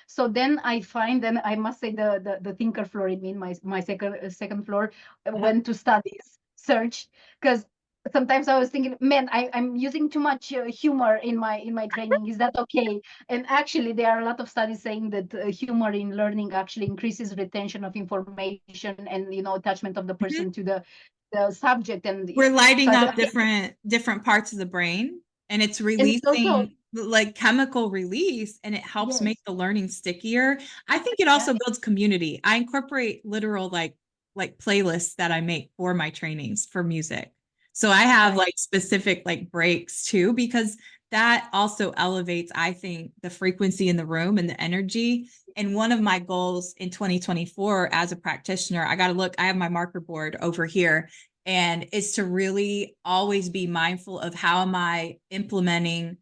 So then I find, and I must say, the thinker floor in me, my second floor, Uh-huh. went to studies search, because sometimes I was thinking, man, I'm using too much humor in my training. Is that okay? And actually, there are a lot of studies saying that humor in learning actually increases retention of information and, attachment of the Mhm. person to the subject. And We're so lighting up different parts of the brain, and it's and it's also, releasing like chemical release, and it helps make yes, the learning stickier. I think it yeah, also builds community. I incorporate literal like playlists that I make for my trainings for music. So I have right, like specific like breaks too, because that also elevates, I think, the frequency in the room and the energy. And one of my goals in 2024 as a practitioner, I got to look, I have my marker board over here, and is to really always be mindful of how am I implementing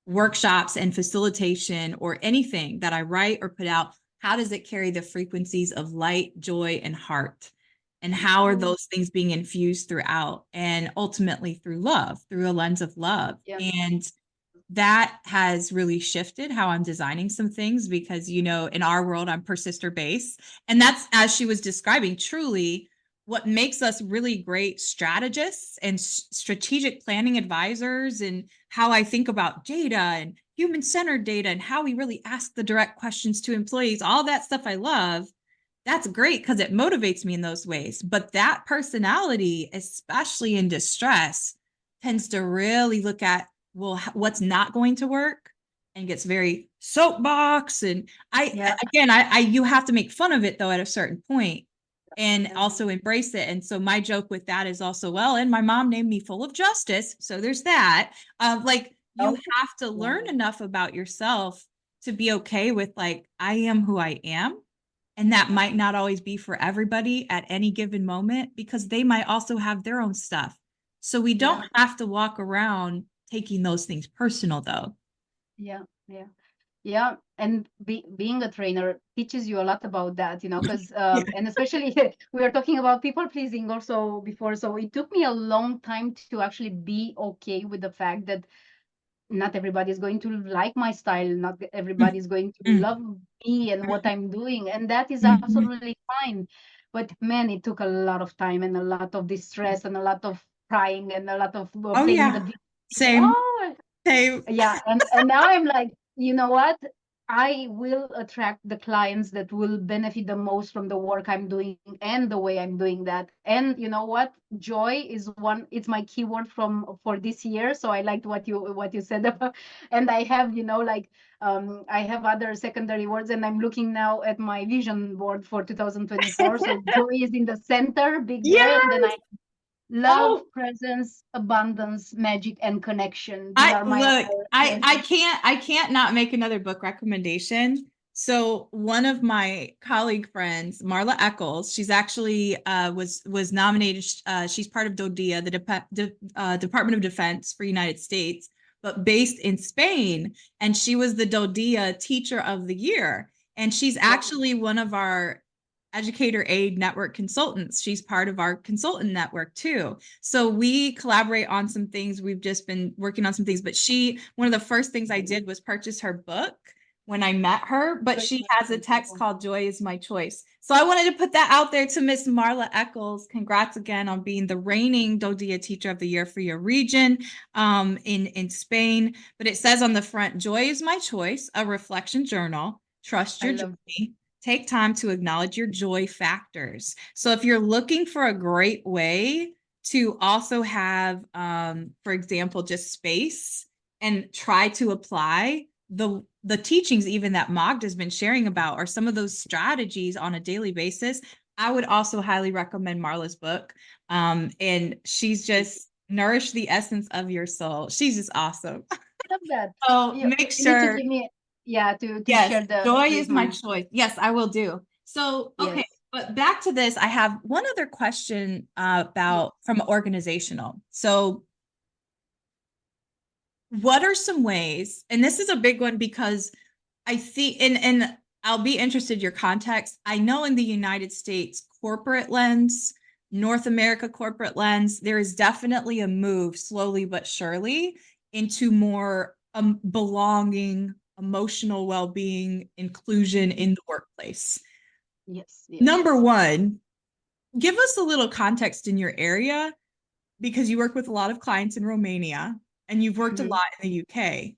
workshops and facilitation or anything that I write or put out. How does it carry the frequencies of light, joy, and heart? And how are oh, those things being infused throughout, and ultimately through love, through a lens of love? yeah, And that has really shifted how I'm designing some things, because, in our world, I'm persister based. And that's, as she was describing, truly what makes us really great strategists and strategic planning advisors, and how I think about data and human centered data and how we really ask the direct questions to employees, all that stuff I love. That's great because it motivates me in those ways. But that personality, especially in distress, tends to really look at, well, what's not going to work, and gets very soapbox. And yeah, I you have to make fun of it though at a certain point, and yeah. also embrace it. And so my joke with that is also, well, and my mom named me full of justice, so there's that. Like, you Oh, have to learn yeah, enough about yourself to be okay with, like, I am who I am, and that yeah, might not always be for everybody at any given moment, because they might also have their own stuff. So we yeah, don't have to walk around taking those things personal, though. yeah, yeah. Yeah, and being a trainer teaches you a lot about that, because Yeah. and especially we were talking about people pleasing also before. So it took me a long time to actually be okay with the fact that not everybody is going to like my style, not everybody is going to love me and what I'm doing, and that is Mhm. absolutely fine. But man, it took a lot of time and a lot of distress and a lot of crying and a lot of Oh, playing the yeah. victim. Same. Oh, Same. yeah, and now I'm like, you know what, I will attract the clients that will benefit the most from the work I'm doing and the way I'm doing that. And you know what, joy is one, it's my keyword for this year. So I liked what you said about, and I have, like, I have other secondary words, and I'm looking now at my vision board for 2024. So joy is in the center, big there, and then Yes. I love, Oh, presence, abundance, magic, and connection. These I are my look, other I can't not make another book recommendation. So one of my colleague friends, Marla Eccles, she's actually was nominated. She's part of DODIA, the Department of Defense for United States, but based in Spain, and she was the DODIA Teacher of the Year. And she's Wow. actually one of our Educator Aid Network Consultants. She's part of our consultant network too. So we collaborate on some things. We've just been working on some things, but one of the first things I did was purchase her book when I met her, but she has a text called Joy is My Choice. So I wanted to put that out there to Miss Marla Eccles. Congrats again on being the reigning DoDIA Teacher of the Year for your region in Spain. But it says on the front, Joy is My Choice, a reflection journal. Trust your journey. Take time to acknowledge your joy factors. So if you're looking for a great way to also have, for example, just space and try to apply the teachings even that Magda has been sharing about, or some of those strategies on a daily basis, I would also highly recommend Marla's book. And she's just nourished the essence of your soul. She's just awesome. I love that. So You make need to sure. give me, to Yes, share the joy with is my me. choice. Yes, I will do. So, okay, Yes. but back to this, I have one other question about from organizational. So, what are some ways, and this is a big one because I see, and I'll be interested in your context. I know in the United States corporate lens, North America corporate lens, there is definitely a move slowly but surely into more belonging, emotional well-being, inclusion in the workplace. Yes. Number one, give us a little context in your area because you work with a lot of clients in Romania and you've worked a lot in the UK.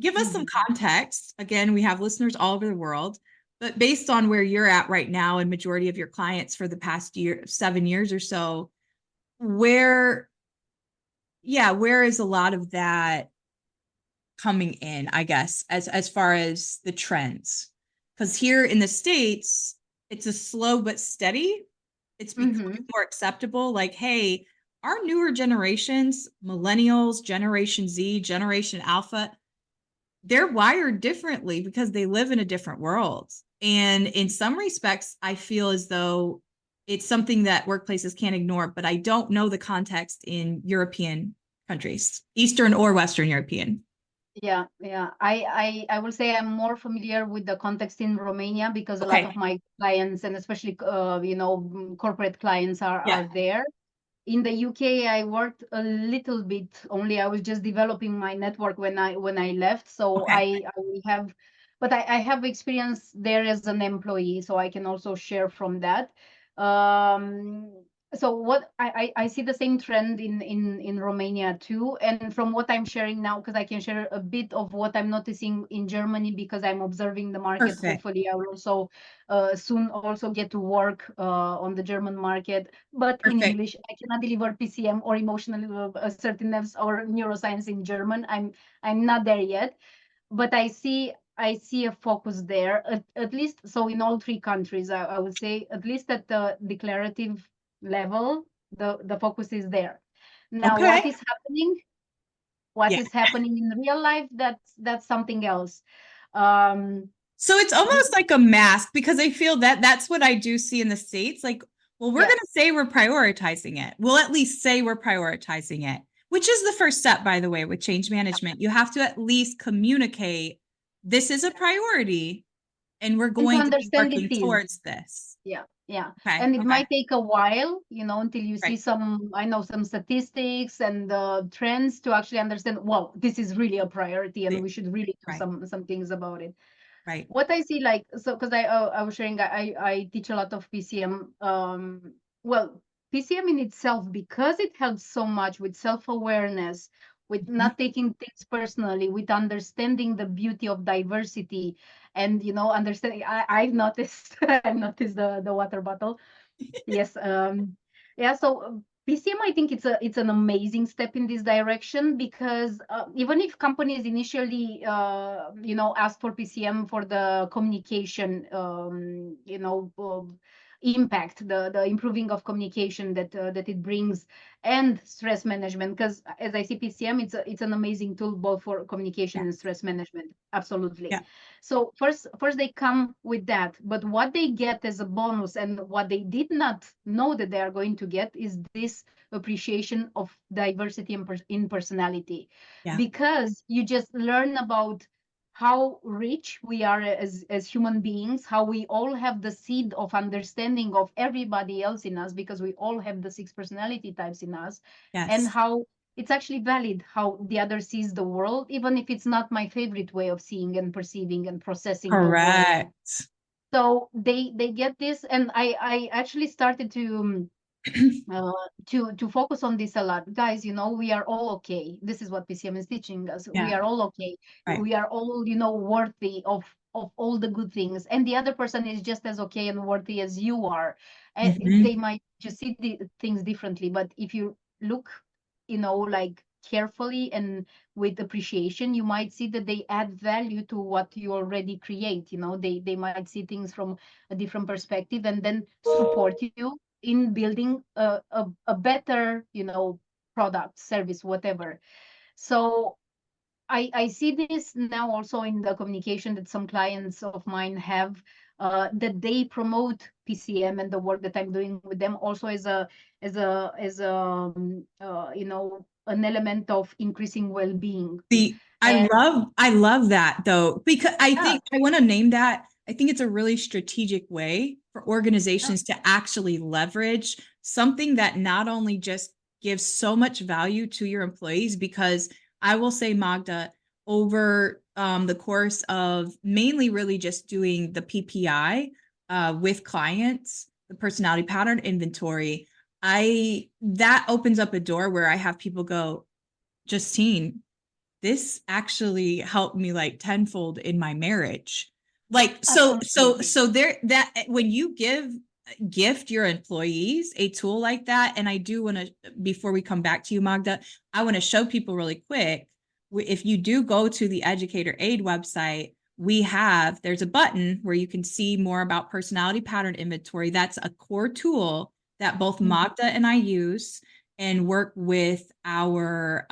Give us some context. Again, we have listeners all over the world, but based on where you're at right now and majority of your clients for the past 7 years or so, where is a lot of that coming in, I guess, as far as the trends? Because here in the States, it's a slow but steady. It's becoming more acceptable. Like, hey, our newer generations, millennials, Generation Z, Generation Alpha, they're wired differently because they live in a different world. And in some respects, I feel as though it's something that workplaces can't ignore, but I don't know the context in European countries, Eastern or Western European. Yeah. I will say I'm more familiar with the context in Romania because a lot of my clients, and especially corporate clients are there. In the UK, I worked a little bit only. I was just developing my network when I left. So I have, but I have experience there as an employee, so I can also share from that. Um, so what I see the same trend in Romania too, and from what I'm sharing now, because I can share a bit of what I'm noticing in Germany because I'm observing the market. Perfect. Hopefully, I will also soon also get to work on the German market, but in Perfect. English. I cannot deliver PCM or emotional assertiveness or neuroscience in German. I'm not there yet, but I see a focus there, at least. So in all three countries, I would say at least at the declarative level, the focus is there. Now, Okay. what is happening? What Yeah. is happening in real life? That's something else. Um, So it's almost like a mask because I feel that that's what I do see in the States. Like, well, we're going to say we're prioritizing it. We'll at least say we're prioritizing it, which is the first step, by the way, with change management. You have to at least communicate this is a priority and we're and to going to be understand working it is. towards this. Yeah. Okay. And it Okay. might take a while, until you see Right. some statistics and trends to actually understand, well, this is really a priority and we should really do Right. some things about it. Right. What I see, like, so because I was sharing, I teach a lot of PCM. Well, PCM in itself, because it helps so much with self-awareness, with Mhm. not taking things personally, with understanding the beauty of diversity, and understanding. I've noticed, I've noticed the water bottle. Yes. Yeah. So PCM, I think it's an amazing step in this direction because even if companies initially, ask for PCM for the communication, impact, the improving of communication that it brings, and stress management. Because as I see PCM, it's an amazing tool both for communication Yeah. and stress management. Absolutely. Yeah. So first they come with that, but what they get as a bonus and what they did not know that they are going to get is this appreciation of diversity in personality, Yeah. because you just learn about how rich we are as human beings, how we all have the seed of understanding of everybody else in us, because we all have the 6 personality types in us, and Yes. how it's actually valid how the other sees the world, even if it's not my favorite way of seeing and perceiving and processing the world. Correct. So they get this, and I actually started uh, to focus on this a lot, guys. We are all okay. This is what PCM is teaching us. We Yeah. are all okay. Right. We are all worthy of all the good things, and the other person is just as okay and worthy as you are. And they Mhm. might just see the things differently, but if you look, like carefully and with appreciation, you might see that they add value to what you already create. They might see things from a different perspective, and then support you in building a better, product, service, whatever. So I see this now also in the communication that some clients of mine have, that they promote PCM and the work that I'm doing with them also as an element of increasing well-being. And I love that though, because I yeah, think I want to name that. I think it's a really strategic way for organizations to actually leverage something that not only just gives so much value to your employees, because I will say, Magda, over the course of mainly really just doing the PPI with clients, the personality pattern inventory, that opens up a door where I have people go, Justine, this actually helped me like tenfold in my marriage. Like absolutely. so there, that when you gift your employees a tool like that, and I do want to, before we come back to you, Magda, I want to show people really quick, if you do go to the Educator Aid website, there's a button where you can see more about personality pattern inventory. That's a core tool that both Mhm. Magda and I use and work with our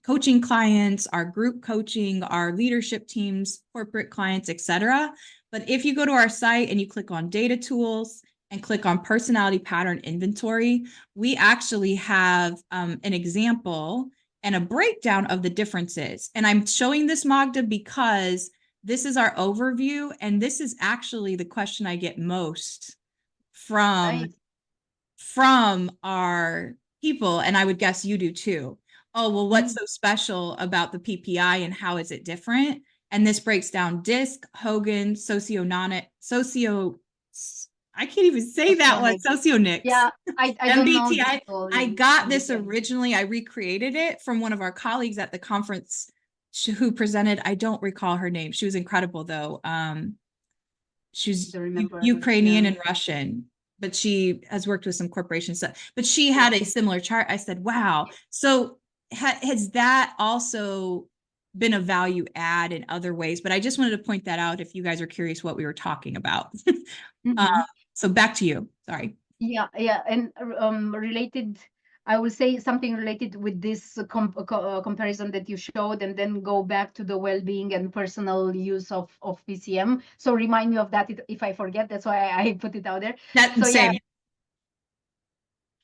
coaching clients, our group coaching, our leadership teams, corporate clients, etc. But if you go to our site and you click on data tools and click on personality pattern inventory, we actually have an example and a breakdown of the differences. And I'm showing this, Magda, because this is our overview, and this is actually the question I get most from Nice. our people, and I would guess you do too. Oh, well, what's Mm. so special about the PPI and how is it different? And this breaks down DISC, Hogan, socio, I can't even say that one, Oceanic. socionics, Yeah, I don't know this MBTI. tool I in got this MBTI. originally, I recreated it from one of our colleagues at the conference who presented. I don't recall her name. She was incredible though. She's Don't remember her. Ukrainian Yeah. and Russian, but she has worked with some corporations. But she Yeah. had a similar chart. I said, wow. So has that also been a value add in other ways? But I just wanted to point that out if you guys are curious what we were talking about. uh, Mhm. so back to you. Sorry. Yeah, yeah, and related, I will say something related with this comparison that you showed, and then go back to the well-being and personal use of PCM. So remind me of that if I forget. That's why I put it out there. That So yeah, same.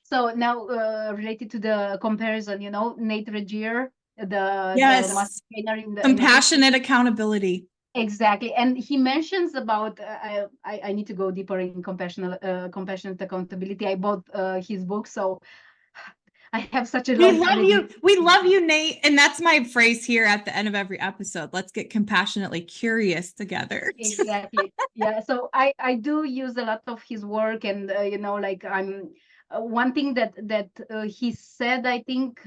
so now related to the comparison, Nate Regier, the master Yes. trainer in the coaching. Compassionate accountability. Exactly, and he mentions about I need to go deeper in compassionate accountability. I bought his book, so I have such a We lot to love read. you. We love you, Nate. And that's my phrase here at the end of every episode. Let's get compassionately curious together. Exactly. Yeah. So I do use a lot of his work, and like I'm one thing that he said, I think,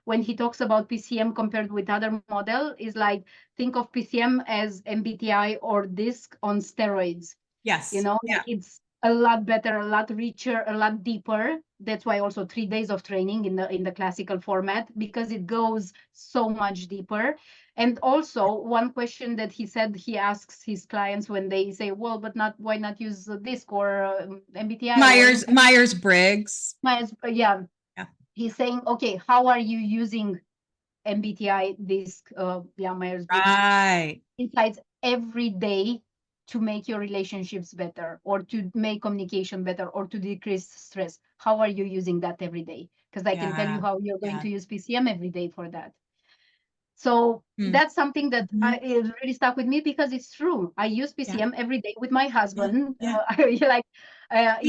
when he talks about PCM compared with other model, is like, think of PCM as MBTI or DISC on steroids. Yes. Like Yeah. it's a lot better, a lot richer, a lot deeper. That's why also 3 days of training in the classical format, because it goes so much deeper. And also, one question that he said he asks his clients when they say, well, but not, why not use DISC or MBTI or anything? Myers Briggs. Yeah, Yeah. he's saying, okay, how are you using MBTI, DISC, yeah, Myers-Briggs Right. insights every day to make your relationships better, or to make communication better, or to decrease stress? How are you using that every day? Because I can tell you Yeah. how you're going Yeah. to use PCM every day for that. So Mm. that's something that Mhm. it really stuck with me because it's true. I use Yeah. PCM every day with my Yeah. husband. Yeah. Like, and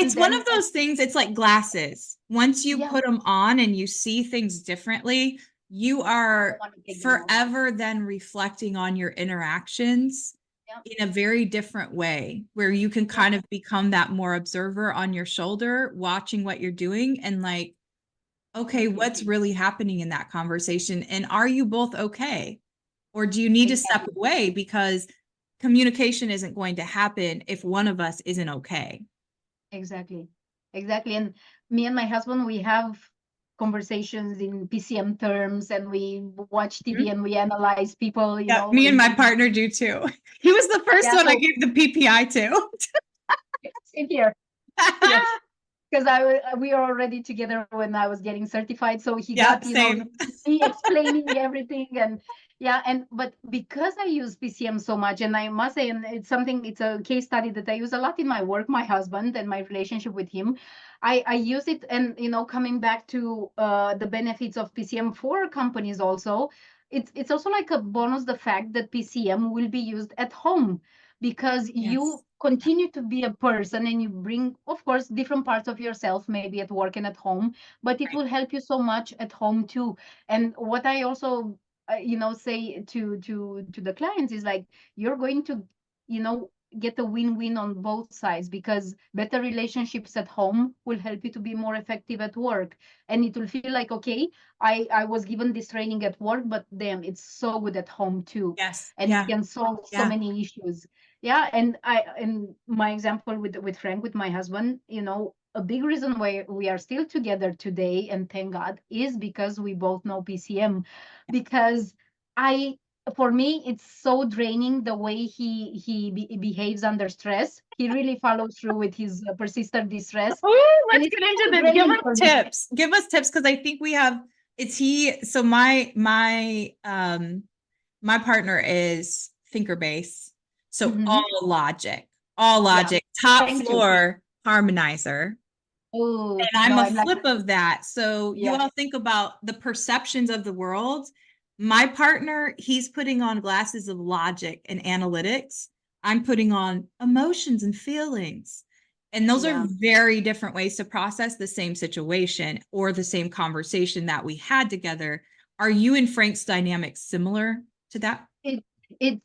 It's one then of those things, it's like glasses. Once you yeah, put them on and you see things differently, you I are want to take them off. forever then reflecting on your interactions Yeah, in a very different way, where you can yeah, kind of become that more observer on your shoulder, watching what you're doing and like, okay, what's really happening in that conversation? And are you both okay? Or do you need to step exactly, away because communication isn't going to happen if one of us isn't okay? exactly, exactly. And me and my husband, we have conversations in PCM terms, and we watch TV and we analyze people. Yeah, me and my partner do too. He was the first Yeah, one I so gave the PPI to. same here. Yes. Because we are already together when I was getting certified. So he Yeah, got, same. me explaining everything. And yeah, but because I use PCM so much, and I must say, and it's a case study that I use a lot in my work, my husband and my relationship with him. I use it, and coming back to the benefits of PCM for companies also, it's also like a bonus, the fact that PCM will be used at home, because you Yes. continue to be a person and you bring, of course, different parts of yourself, maybe at work and at home, but it Right. will help you so much at home too. And what I also say to the clients is like, you're going to you know get a win-win on both sides, because better relationships at home will help you to be more effective at work, and it will feel like, okay, I was given this training at work, but damn, it's so good at home too, Yes. and it Yeah. can solve so Yeah. many issues. Yeah, and my example with Frank, with my husband, a big reason why we are still together today, and thank God, is because we both know PCM. Because I for me, it's so draining the way he behaves under stress. He really follows through with his persistent distress, Oh, and let's it's get into so this. Give draining us for me. tips. Give us tips because I think we have it's he. So my partner is thinker base. So Hmm. all Yeah, logic, top thank you. floor harmonizer. Oh And I'm no, a I'm like, flip of that. So you yeah, all think about the perceptions of the world. My partner, he's putting on glasses of logic and analytics. I'm putting on emotions and feelings. And those are yeah. very different ways to process the same situation or the same conversation that we had together. Are you and Frank's dynamics similar to that? It it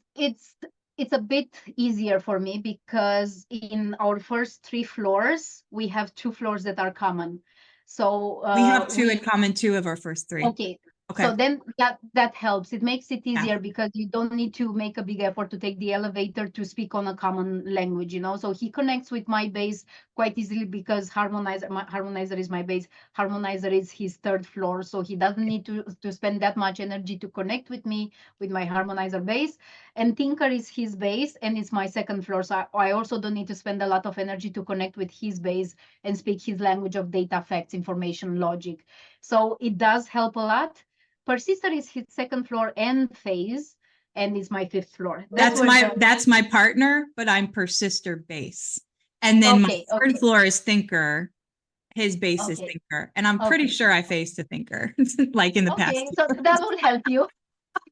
it's a bit easier for me, because in our first three floors, we have two floors that are common. So We have two in we common, two of our first three. Okay. Okay. So then that helps. It makes it Yeah. easier, because you don't need to make a big effort to take the elevator to speak on a common language. So he connects with my base quite easily, because harmonizer is my base. Harmonizer is his third floor, so he doesn't need to spend that much energy to connect with me with my harmonizer base. And Tinker is his base, and it's my second floor. So I also don't need to spend a lot of energy to connect with his base and speak his language of data, facts, information, logic. So it does help a lot. Persister is his second floor and phase, and it's my fifth floor. That's where the That's my partner, but I'm persister base. And then my okay, third okay, floor is thinker. His base is okay, thinker. And I'm pretty okay, sure I faced a thinker like in the past okay. So year. that will help you.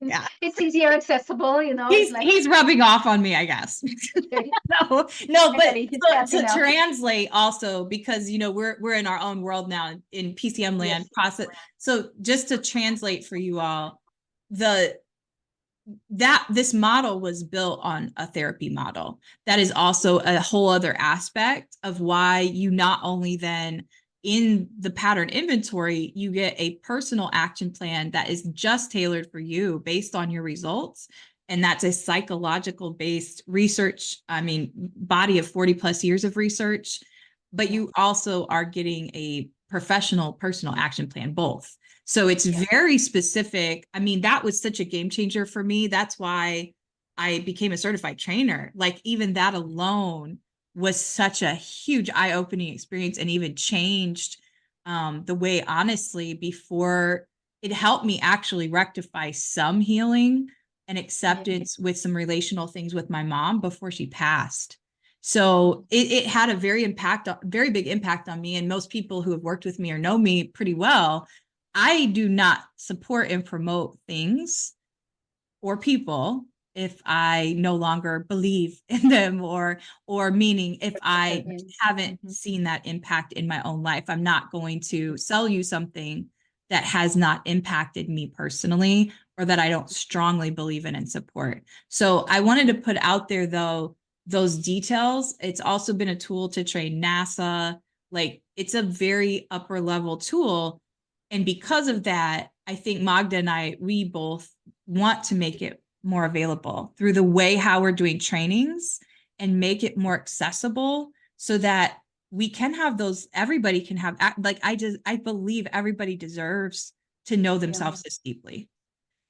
Yeah. It's easier accessible, it's like, He's rubbing off on me, I guess. okay, No, I get but it. He's happy to now. translate also because we're in our own world now in PCM land Yes, process. So just to translate for you all, the that this model was built on a therapy model. That is also a whole other aspect of why you not only then in the pattern inventory, you get a personal action plan that is just tailored for you based on your results. And that's a psychological based research, I mean, body of 40 plus years of research, but yeah, you also are getting a professional personal action plan, both. So it's yeah, very specific. I mean, that was such a game changer for me. That's why I became a certified trainer. Like, even that alone was such a huge eye opening experience and even changed the way, honestly, before it helped me actually rectify some healing and yeah, acceptance with some relational things with my mom before she passed. So it had a very big impact on me. And most people who have worked with me or know me pretty well I do not support and promote things or people if I no longer believe in them, or meaning if I haven't Mhm. seen that impact in my own life. I'm not going to sell you something that has not impacted me personally, or that I don't strongly believe in and support. So I wanted to put out there, though, those details. It's also been a tool to train NASA. Like, it's a very upper level tool. And because of that, I think Magda and I, we both want to make it more available through the way how we're doing trainings, and make it more accessible so that we can have those, everybody can have, like, I believe everybody deserves to know Yeah, themselves this deeply.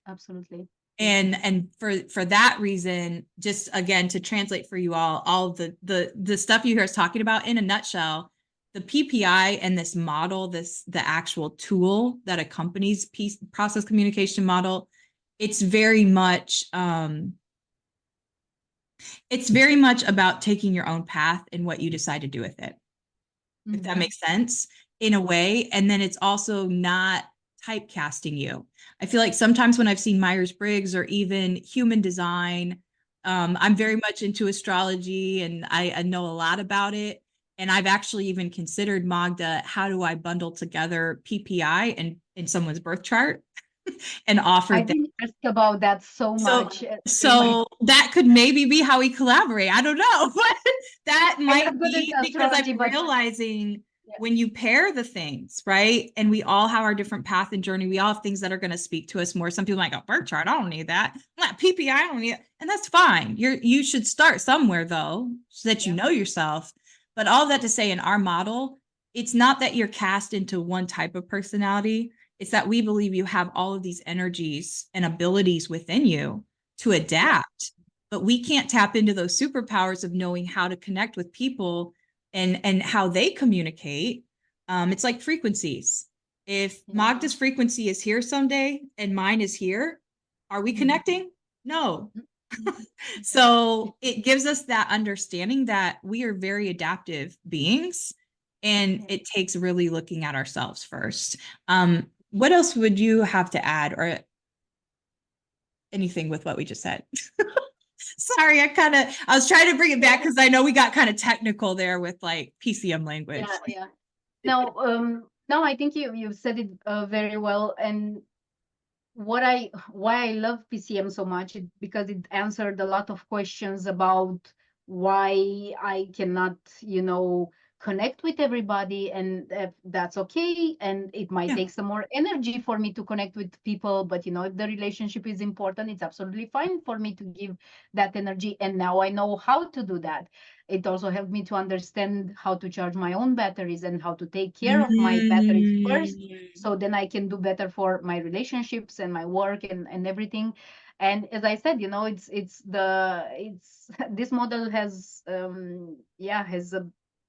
absolutely. Yeah. And for that reason, just again to translate for you all the stuff you hear us talking about in a nutshell, the PPI and this model, the actual tool that accompanies process communication model, it's very much about taking your own path and what you decide to do with it, if that Mhm. makes sense, in a way. And then it's also not typecasting you. I feel like sometimes when I've seen Myers-Briggs or even human design, I'm very much into astrology, and I know a lot about it. And I've actually even considered, Magda, how do I bundle together PPI and someone's birth chart and offered I've that. been asked about that so So, much in my. so that could maybe be how we collaborate. I don't know, but that I'm might not good at be because I'm astrology, but realizing yeah, when you pair the things, right? And we all have our different path and journey. We all have things that are going to speak to us more. Some people might go, birth chart, I don't need that. I'm like, PPI, I don't need it. And that's fine. You should start somewhere, though, so that you yeah, know yourself. But all that to say, in our model, it's not that you're cast into one type of personality. It's that we believe you have all of these energies and abilities within you to yeah, adapt, but we can't tap into those superpowers of knowing how to connect with people and how they communicate. It's like frequencies. If yeah. Magda's frequency is here someday and mine is here, are we Mhm. connecting? No. Mhm. So it gives us that understanding that we are very adaptive beings, and Yeah. it takes really looking at ourselves first. What else would you have to add, or anything with what we just said? Sorry, I was trying to bring it back because I know we got kind of technical there with like PCM language. Yeah, yeah. No, I think you've said it very well. And why I love PCM so much, because it answered a lot of questions about why I cannot, connect with everybody, and that's okay. And it might Yeah. take some more energy for me to connect with people, but if the relationship is important, it's absolutely fine for me to give that energy. And now I know how to do that. It also helped me to understand how to charge my own batteries and how to take care of my batteries first, Mm. so then I can do better for my relationships and my work and everything. And as I said, it's this model has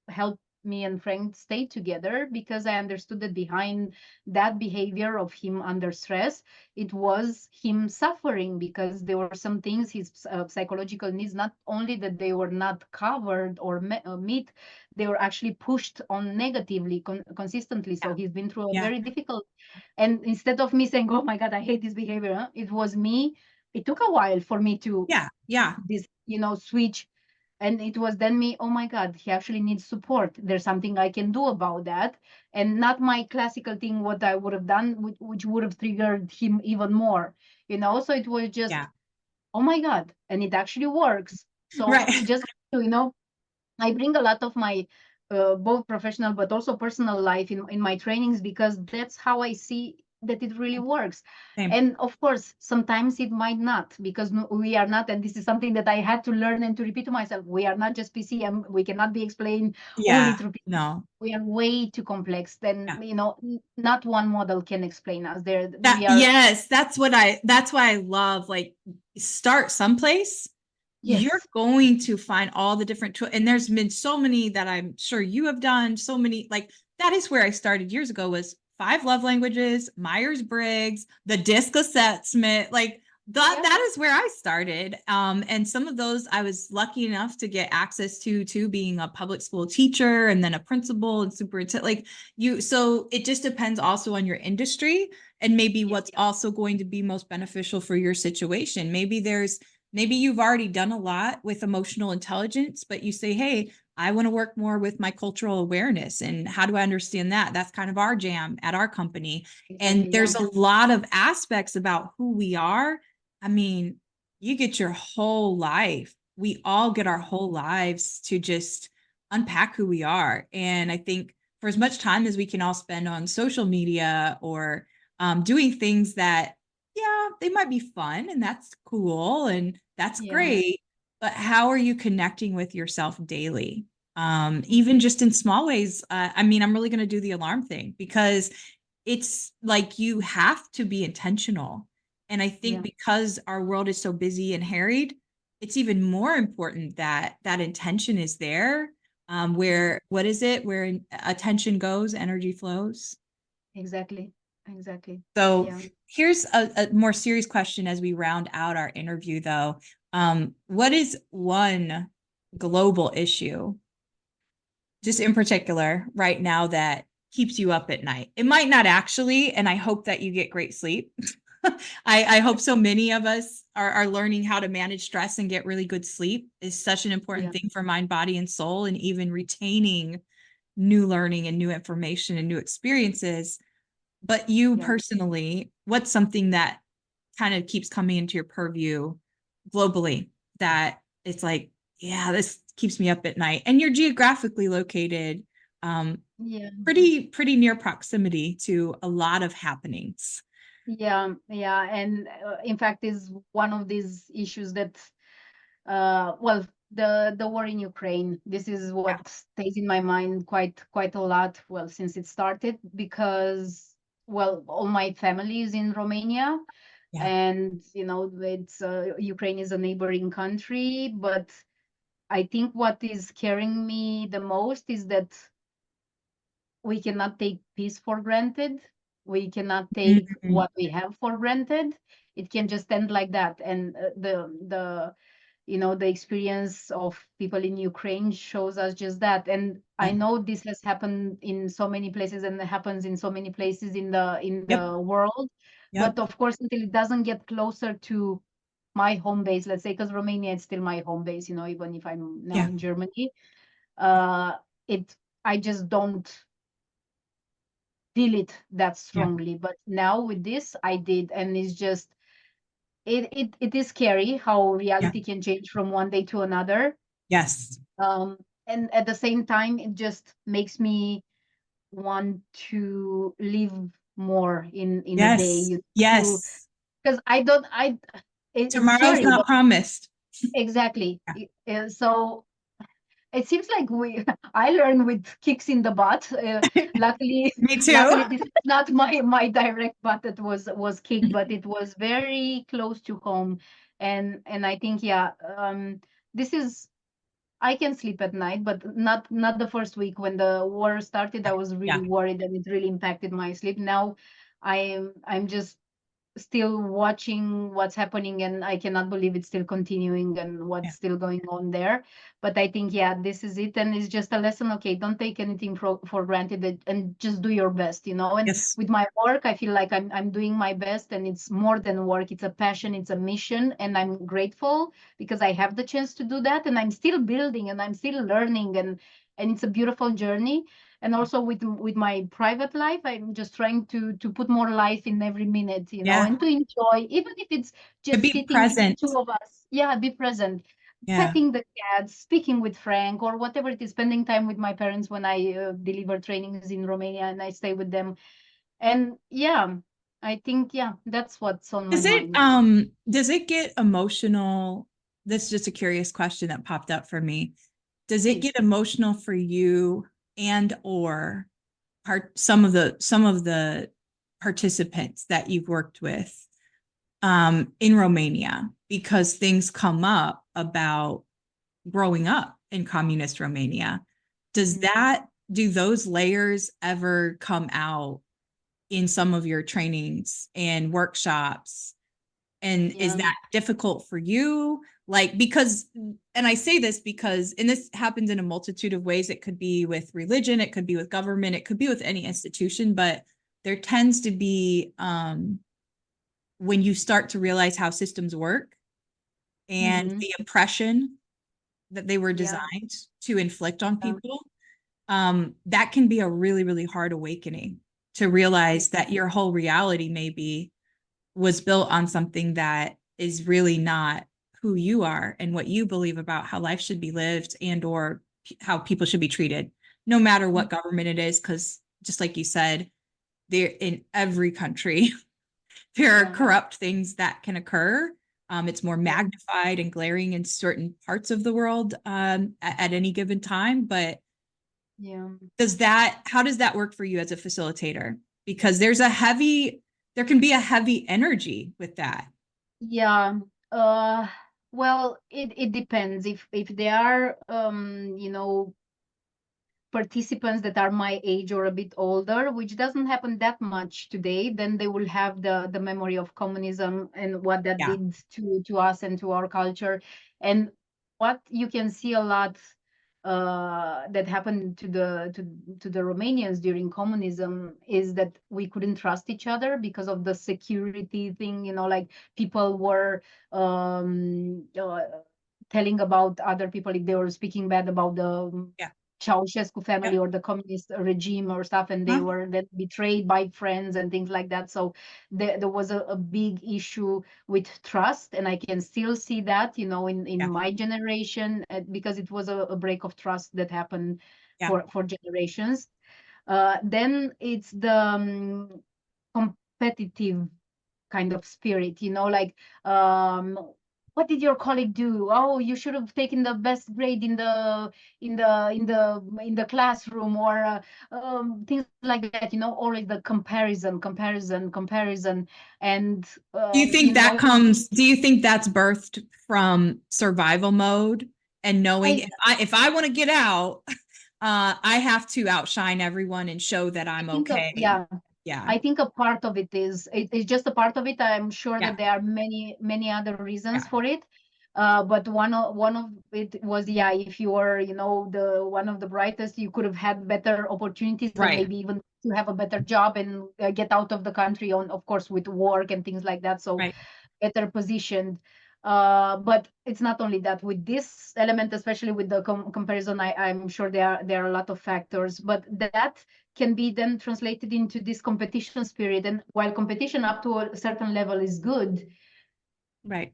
helped me and Frank stay together, because I understood that behind that behavior of him under stress, it was him suffering, because there were some things, his psychological needs, not only that they were not covered or met, they were actually pushed on negatively consistently. So Yeah. he's been through a Yeah. very difficult. And instead of me saying, "Oh my God, I hate this behavior," it was me. It took a while for me to Yeah. Yeah. this, switch. And it was then me, "Oh my God, he actually needs support. There's something I can do about that." And not my classical thing, what I would have done, which would have triggered him even more. So it was just, Yeah. oh my God, and it actually works. So Right. we just, I bring a lot of my both professional but also personal life in my trainings, because that's how I see that it really works. Same. And of course, sometimes it might not, because we are not, and this is something that I had to learn and to repeat to myself. We are not just PCM. We cannot be explained only Yeah. through PCM. No. We are way too complex. Then, Yeah. not one model can explain us. There, That, we are. yes, that's why I love, like, start someplace. You're Yes, going to find all the different tools. And there's been so many that I'm sure you have done, so many, like, that is where I started years ago, was 5 love languages, Myers-Briggs, the DISC assessment. Like, that is where I started. And some of those I was lucky enough to get access to being a public school teacher and then a principal and superintendent. Like so it just depends also on your industry and maybe what's also going to be most beneficial for your situation. Maybe you've already done a lot with emotional intelligence, but you say, hey, I want to work more with my cultural awareness. And how do I understand that? That's kind of our jam at our company. And Exactly. there's Yeah. a lot of aspects about who we are. I mean, you get your whole life. We all get our whole lives to just unpack who we are. And I think for as much time as we can all spend on social media or doing things that, yeah, they might be fun and that's cool and that's Yeah. great. But how are you connecting with yourself daily? Mm. Even just in small ways. I mean, I'm really going to do the alarm thing because it's like you have to be intentional. And I think Yeah. because our world is so busy and harried, it's even more important that that intention is there. Yeah. Where, what is it? Where attention goes, energy flows. Exactly. Exactly. So Yeah. here's a more serious question as we round out our interview, though. What is one global issue, just in particular, right now that keeps you up at night? It might not actually, and I hope that you get great sleep. I hope so many of us are learning how to manage stress and get really good sleep is such an important Yeah. thing for mind, body, and soul, and even retaining new learning and new information and new experiences. But you Yeah. personally, what's something that kind of keeps coming into your purview globally that it's like, yeah, this keeps me up at night? And you're geographically located Yeah. pretty near proximity to a lot of happenings. Yeah. Yeah. And in fact, is one of these issues that, well, the war in Ukraine. This is Yeah, what stays in my mind quite a lot. Well, since it started, because well, all my family is in Romania, yeah, and it's Ukraine is a neighboring country, but I think what is scaring me the most is that we cannot take peace for granted. We cannot take mm-hmm. what we have for granted. It can just end like that. And the experience of people in Ukraine shows us just that. And I Yeah, know this has happened in so many places and it happens in so many places in yep, the world. But yep, of course, until it doesn't get closer to my home base, let's say, because Romania is still my home base, even if I'm now yeah, in Germany, uh, it I just don't feel it that yeah, strongly. But now with this, I did, and it's just it is scary how yeah, reality can change from one day to another. yes, Um, and at the same time, it just makes me want to live more in a day, yes, yes. because I don't I it's Tomorrow's scary, not but promised. exactly. Yeah. So it seems like we I learn with kicks in the butt. Luckily, Me too. luckily this is not my direct butt that was kicked, but it was very close to home. And I think, yeah, this is I can sleep at night, but not the first week when the war started. I was Yeah, really worried and it really impacted my sleep. Now I'm just still watching what's happening, and I cannot believe it's still continuing and yeah, what's still going on there. But I think, yeah, this is it, and it's just a lesson. Okay, don't take anything for granted, and just do your best, and yes, with my work, I feel like I'm doing my best, and it's more than work. It's a passion, it's a mission, and I'm grateful because I have the chance to do that, and I'm still building and I'm still learning, and it's a beautiful journey. And also with my private life, I'm just trying to put more life in every minute, yeah. and to enjoy, even if it's To just be sitting, the present. two of us. Yeah, be present, Yeah. petting the cats, speaking with Frank, or whatever it is, spending time with my parents when I deliver trainings in Romania and I stay with them. And yeah, I think, yeah, that's what's on my mind. Does it get emotional? This is just a curious question that popped up for me. Does it Please. get emotional for you and or some of the participants that you've worked with in Romania because things come up about growing up in communist Romania? Does Mhm. that do those layers ever come out in some of your trainings and workshops? And is Yeah. that difficult for you? Like, because, and I say this because, and this happens in a multitude of ways. It could be with religion, it could be with government, it could be with any institution, but there tends to be, when you start to realize how systems work and Mm-hmm. the oppression that they were Yeah. designed to inflict on Yeah. people, that can be a really, really hard awakening to realize that your whole reality maybe was built on something that is really not who you are and what you believe about how life should be lived and or how people should be treated, no matter what government it is. Because just like you said, they're in every country. There are Yeah. corrupt things that can occur. It's more Yeah. magnified and glaring in certain parts of the world at any given time. But Yeah. how does that work for you as a facilitator? Because there can be a heavy energy with that. Yeah. Uh, well, it depends. If they are participants that are my age or a bit older, which doesn't happen that much today, then they will have the memory of communism and what that Yeah. did to us and to our culture. And what you can see a lot that happened to the Romanians during communism is that we couldn't trust each other because of the security thing. Like people were telling about other people if they were speaking bad about the Yeah. Ceausescu family Yep. or the communist regime or stuff, and they Huh? were then betrayed by friends and things like that. So there was a big issue with trust, and I can still see that, in Yeah. my generation, because it was a break of trust that happened Yeah. for generations. Then it's the competitive kind of spirit, like, what did your colleague do? Oh, you should have taken the best grade in the classroom, or things like that. Always the comparison, and Do you think that's birthed from survival mode and knowing I if I want to get out, I have to outshine everyone and show that I I'm think okay. yeah, Yeah. I think a part of it's just a part of it. I'm sure Yeah. that there are many other reasons Yeah. for it. But one of it was, yeah, if you were, the one of the brightest, you could have had better opportunities and Right. maybe even to have a better job and get out of the country on, of course, with work and things like that. So Right. better positioned. But it's not only that. With this element, especially with the comparison, I'm sure there are a lot of factors, but that can be then translated into this competition spirit. And while competition up to a certain level is good, Right.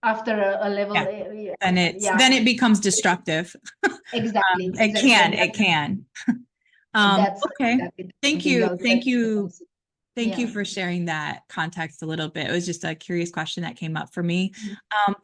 after a level, Yeah. yeah, Then it becomes destructive. exactly, and It can. that's Okay. exactly Thank something you. else that Thank you. becomes, Thank you yeah. for sharing that context a little bit. It was just a curious question that came up for me.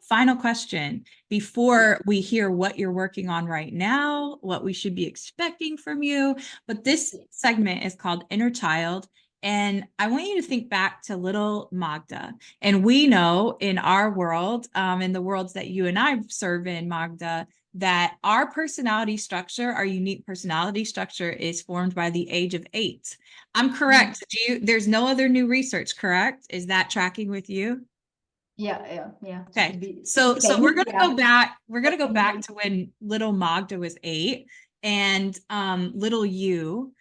Final question Yeah. before we hear what you're working on right now, what we should be expecting from you. But this segment is called Inner Child. And I want you to think back to little Magda. And we know in our world, in the worlds that you and I serve in, Magda, that our personality structure, our unique personality structure, is formed by the age of 8. I'm correct. There's no other new research, correct? Is that tracking with you? Yeah, to Okay. be So we're same, gonna yeah. go back. We're gonna go back to when little Magda was 8 and little you.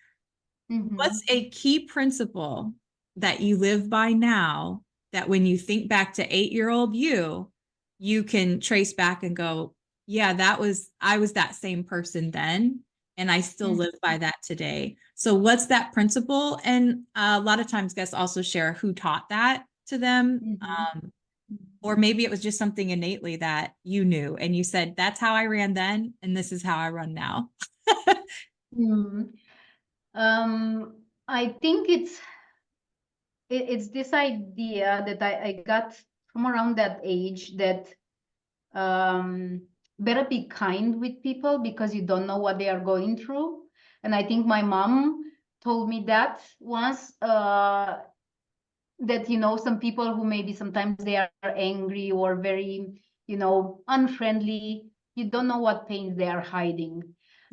What's Mm-hmm. a key principle that you live by now that when you think back to 8-year-old you, you can trace back and go, yeah, I was that same person then, and I still live by that today. So what's that principle? And a lot of times guests also share who taught that to them. Mm-hmm. Or maybe it was just something innately that you knew and you said, that's how I ran then, and this is how I run now. Mm-hmm. I think it's this idea that I got from around that age, that um, better be kind with people because you don't know what they are going through. And I think my mom told me that once, that, some people who maybe sometimes they are angry or very, unfriendly, you don't know what pains they are hiding.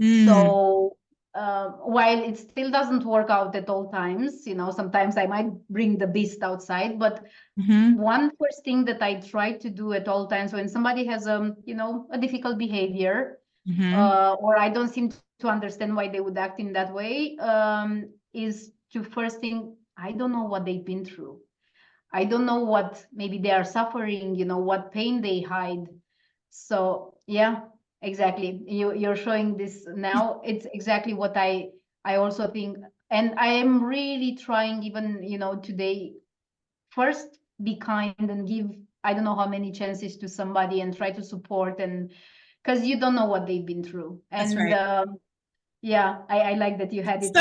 Mm, So while it still doesn't work out at all times, sometimes I might bring the beast outside, but Mm-hmm. one first thing that I try to do at all times when somebody has a difficult behavior, Mm-hmm. or I don't seem to understand why they would act in that way, is to first think, I don't know what they've been through. I don't know what maybe they are suffering, what pain they hide. So yeah, exactly. You're showing this now. It's exactly what I also think. And I am really trying even, today, first be kind and give, I don't know how many chances to somebody and try to support, and because you don't know what they've been through. That's And right. yeah, I like that you had it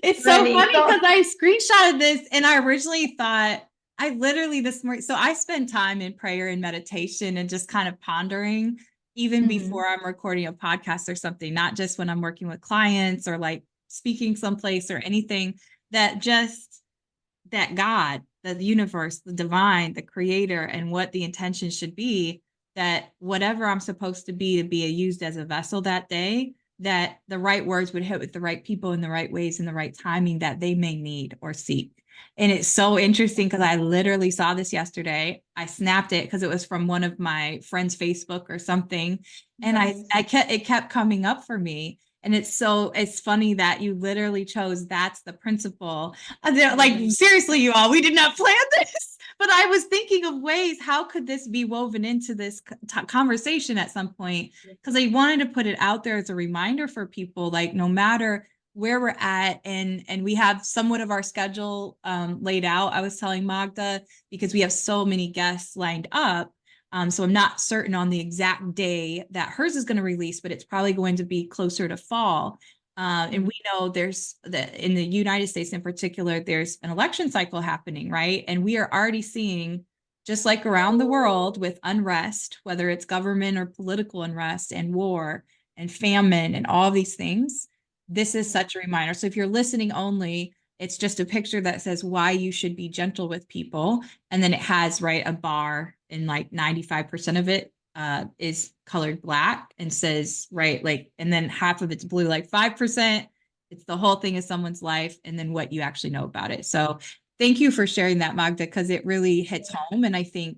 It's so ready. funny because I screenshotted this and I originally thought I literally this morning. So I spend time in prayer and meditation and just kind of pondering even Mhm. before I'm recording a podcast or something, not just when I'm working with clients or like speaking someplace or anything, that just that God, the universe, the divine, the creator, and what the intention should be, that whatever I'm supposed to be used as a vessel that day, that the right words would hit with the right people in the right ways in the right timing that they may need or seek. And it's so interesting because I literally saw this yesterday. I snapped it because it was from one of my friends' Facebook or something. And Nice. it kept coming up for me. And it's funny that you literally chose that's the principle. Like Mhm. seriously, you all, we did not plan this. But I was thinking of ways how could this be woven into this conversation at some point, because I wanted to put it out there as a reminder for people, like no matter where we're at, and we have somewhat of our schedule laid out. I was telling Magda because we have so many guests lined up. So I'm not certain on the exact day that hers is going to release, but it's probably going to be closer to fall. And we know in the United States in particular, there's an election cycle happening, right? And we are already seeing, just like around the world with unrest, whether it's government or political unrest and war and famine and all these things, this is such a reminder. So if you're listening only, it's just a picture that says why you should be gentle with people. And then it has, right, a bar, and like 95% of it is colored black and says, right, like, and then half of it's blue, like 5%. It's the whole thing is someone's life and then what you actually know about it. So thank you for sharing that, Magda, because it really hits home. And I think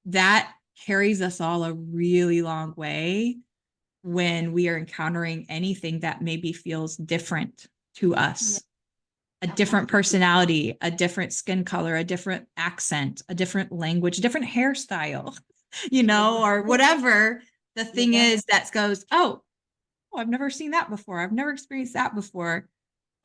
that carries us all a really long way when we are encountering anything that maybe feels different to Yeah, us, a different personality, a different skin color, a different accent, a different language, a different hairstyle, or whatever the thing yeah, is that goes, oh, I've never seen that before. I've never experienced that before.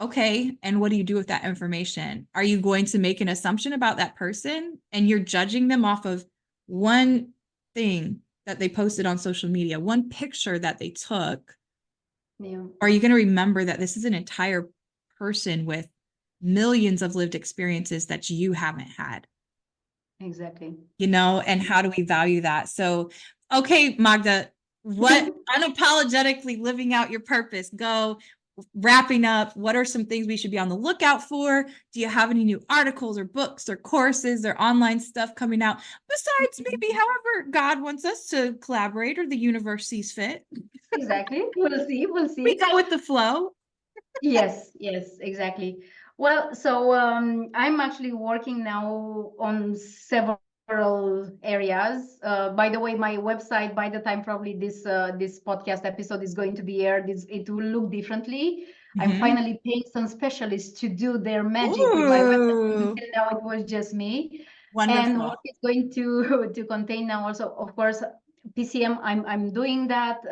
Okay. And what do you do with that information? Are you going to make an assumption about that person and you're judging them off of one thing that they posted on social media, one picture that they took? yeah, Are you going to remember that this is an entire person with millions of lived experiences that you haven't had? exactly. And how do we value that? So, okay, Magda, what unapologetically living out your purpose, go wrapping up. What are some things we should be on the lookout for? Do you have any new articles or books or courses or online stuff coming out besides maybe however God wants us to collaborate or the universe sees fit? Exactly. We'll see. We'll We see. go with the flow. Yes, yes, exactly. Well, so I'm actually working now on several areas. By the way, my website, by the time probably this podcast episode is going to be aired, it will look differently. I'm Mm-hmm. finally paying some specialists to do their magic with my website. Ooh, Until now, it was just me. And what wonderful. it's going to to contain now also, of course, PCM, I'm doing that.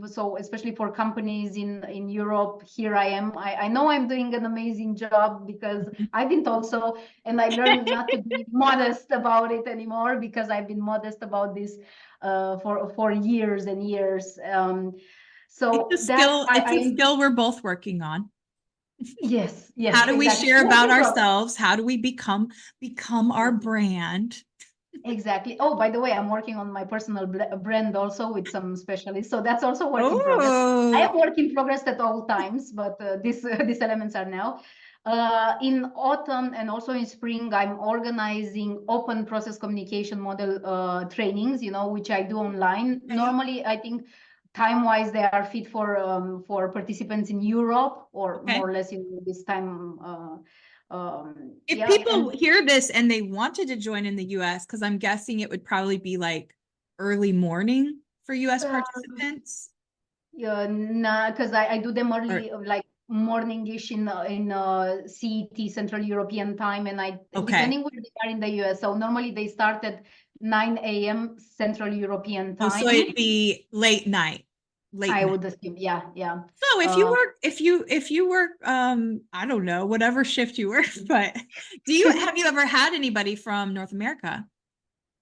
So especially for companies in Europe, here I am. I know I'm doing an amazing job because I've been told so, and I learned not to be modest about it anymore because I've been modest about this for years and years. So that It's a I skill we're both working on. yes, How yes, do we exactly. share Work about in progress. ourselves? How do we become our brand? Exactly. Oh, by the way, I'm working on my personal brand also with some specialists. So that's also work in progress. I Oh, am work in progress at all times, but these elements are now. In autumn and also in spring, I'm organizing open process communication model trainings, which I do online. okay. Normally, I think time-wise, they are fit for participants in Europe, or Okay. more or less in this time. If Yeah, people hear this and they wanted to join in the US, because I'm guessing it would probably be like early morning for US participants. yeah, nah, because I do them Or early, like morning-ish in CET, Central European time, and okay. depending where they are in the US. So normally they start at 9 a.m. Central European Oh, so time. it'd be late night. I would assume, yeah, yeah. So if you work I don't know, whatever shift you work, but have you ever had anybody from North America?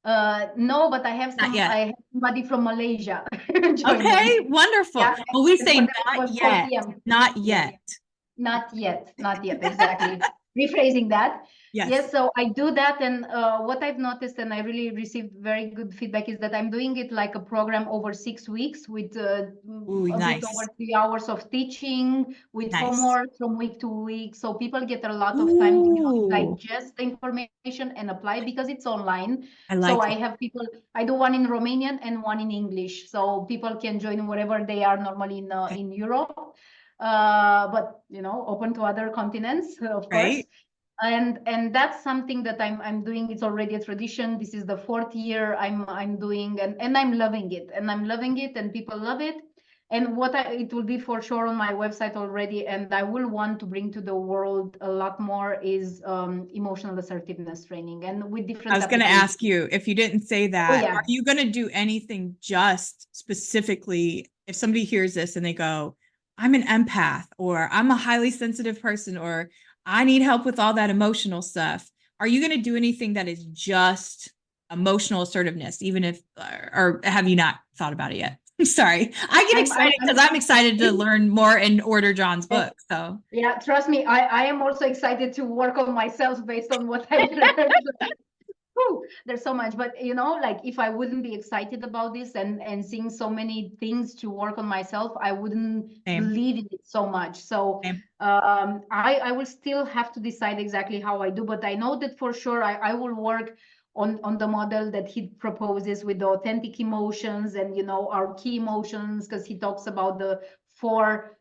No, but I have Not yet. somebody from Malaysia Okay, joining. wonderful. Yeah, Well, we and for say them it not was 4 yet. p.m. Not Yeah. yet. Not yet, exactly. Rephrasing that. Yes. Yes, so I do that, and what I've noticed, and I really received very good feedback, is that I'm doing it like a program over 6 weeks with Ooh, a bit nice. over 3 hours of teaching, with Nice. homework from week to week. So people get a lot of time to Ooh, digest the information and apply, because it's online. I So like I it. have people, I do one in Romanian and one in English. So people can join wherever they are normally Okay. in Europe, but open to other continents, of course. Right. And that's something that I'm doing. It's already a tradition. This is the 4th year I'm doing, and I'm loving it, and people love it. And it will be for sure on my website already, and I will want to bring to the world a lot more, is emotional assertiveness training, and with different I was going to applications. ask you, if you didn't say Oh that, yeah. are you going to do anything just specifically if somebody hears this and they go, I'm an empath, or I'm a highly sensitive person, or I need help with all that emotional stuff? Are you going to do anything that is just emotional assertiveness, even if, or have you not thought about it yet? I'm sorry. I get excited because I'm excited to learn more and order John's book. So yeah, trust me, I am also excited to work on myself based on what I've learned. There's so much, but like, if I wouldn't be excited about this and seeing so many things to work on myself, I wouldn't same. believe in it so much. So Same. I will still have to decide exactly how I do, but I know that for sure I will work on the model that he proposes, with the authentic emotions and our key emotions, because he talks about the 4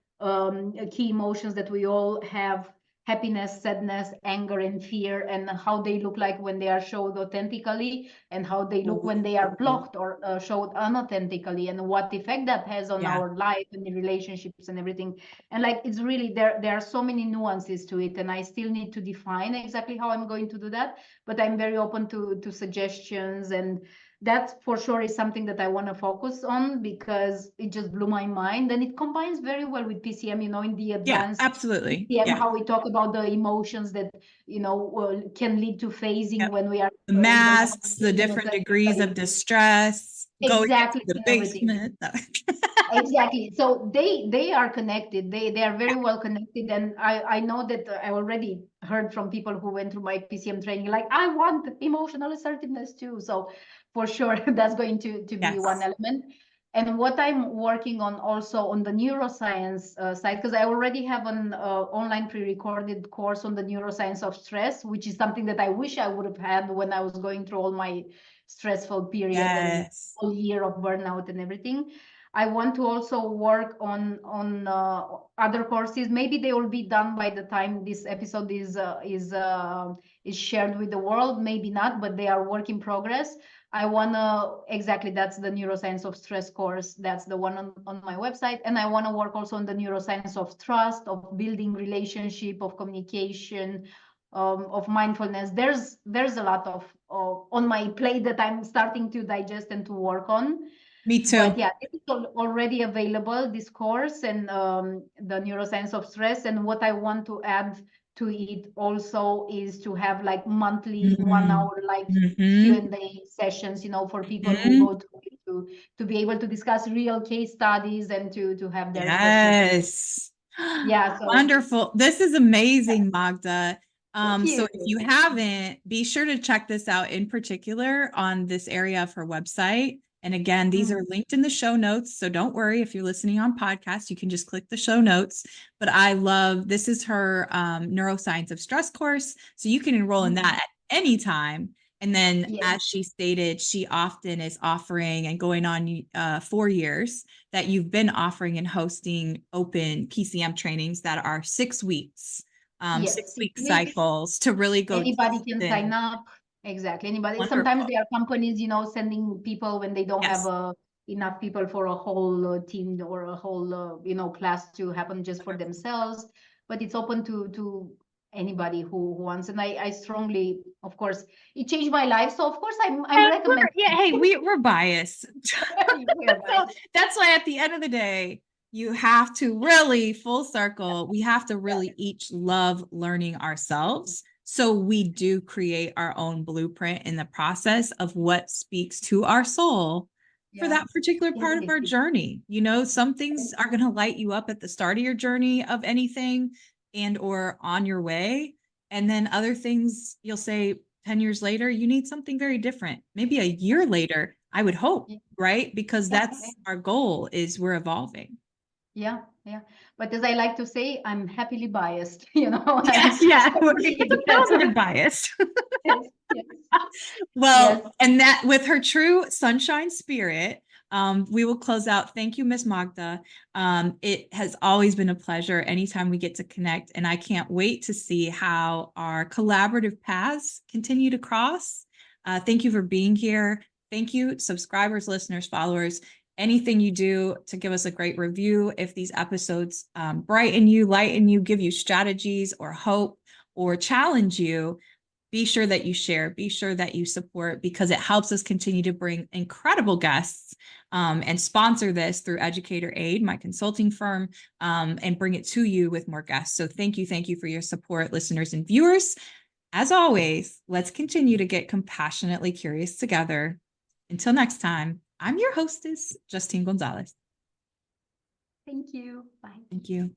key emotions that we all have: happiness, sadness, anger, and fear, and how they look like when they are showed authentically, and how they look when they are blocked or showed unauthentically, and what effect that has on our life and the relationships and everything. And like, it's really, there are so many nuances to it, and I still need to define exactly how I'm going to do that, but I'm very open to suggestions. And that for sure is something that I want to focus on, because it just blew my mind, and it combines very well with PCM, in the advanced Absolutely. PCM, how we talk about the emotions that can lead to phasing when we are The masks, the different degrees of distress, going into exactly the everything. basement. Exactly. So they are connected. They are very well connected. And I know that I already heard from people who went through my PCM training, like, I want emotional assertiveness too. So for sure, that's going to be one element. And what I'm working on also on the neuroscience side, because I already have an online pre-recorded course on the neuroscience of stress, which is something that I wish I would have had when I was going through all my stressful period and whole year of burnout and everything. I want to also work on other courses. Maybe they will be done by the time this episode is shared with the world. Maybe not, but they are work in progress. I want to, exactly, that's the neuroscience of stress course. That's the one on my website. And I want to work also on the neuroscience of trust, of building relationship, of communication, of mindfulness. There's a lot of on my plate that I'm starting to digest and to work on. Me too. But yeah, this is already available, this course, and the neuroscience of stress. And what I want to add to it also is to have like monthly 1 hour like Q&A sessions, for people who go to be able to discuss real case studies and to have their questions. Yeah. So Wonderful. This is amazing, Magda. thank So you. if you haven't, be sure to check this out, in particular on this area of her website. And again, these are linked in the show notes. So don't worry, if you're listening on podcast, you can just click the show notes. But I love, this is her neuroscience of stress course. So you can enroll in that at any time. And then, Yes. as she stated, she often is offering and going on 4 years that you've been offering and hosting open PCM trainings that are 6 weeks, Yes, 6 week 6 weeks. cycles to really go Anybody deep can in. sign up. Exactly. Anybody. Sometimes Wonderful. there are companies, sending people when they don't have Yes. enough people for a whole team or a whole, class to happen just for themselves. But it's open to anybody who wants. And I strongly, of course, it changed my life. So of course I'm recommending. Hey, we're biased. We are So biased. that's why at the end of the day, you have to really full circle. We have to really each love learning ourselves. So we do create our own blueprint in the process of what speaks to our soul for Yeah. that particular part of our Exactly. journey. Some things are going to light you up at the start of your journey of anything and or on your way. And then other things you'll say 10 years later, you need something very different. Maybe a year later, I would hope, right? Because Yeah. that's our goal is we're evolving. Yeah, yeah. But as I like to say, I'm happily biased. I'm Yeah, really it's a positive bias. yes, yes, Well, yes. and that with her true sunshine spirit, we will close out. Thank you, Miss Magda. It has always been a pleasure anytime we get to connect, and I can't wait to see how our collaborative paths continue to cross. Thank you for being here. Thank you, subscribers, listeners, followers. Anything you do to give us a great review. If these episodes brighten you, lighten you, give you strategies or hope or challenge you, be sure that you share, be sure that you support, because it helps us continue to bring incredible guests and sponsor this through Educator Aid, my consulting firm, and bring it to you with more guests. So thank you for your support, listeners and viewers. As always, let's continue to get compassionately curious together. Until next time, I'm your hostess, Justine Gonzalez. Thank you. Bye. Thank you.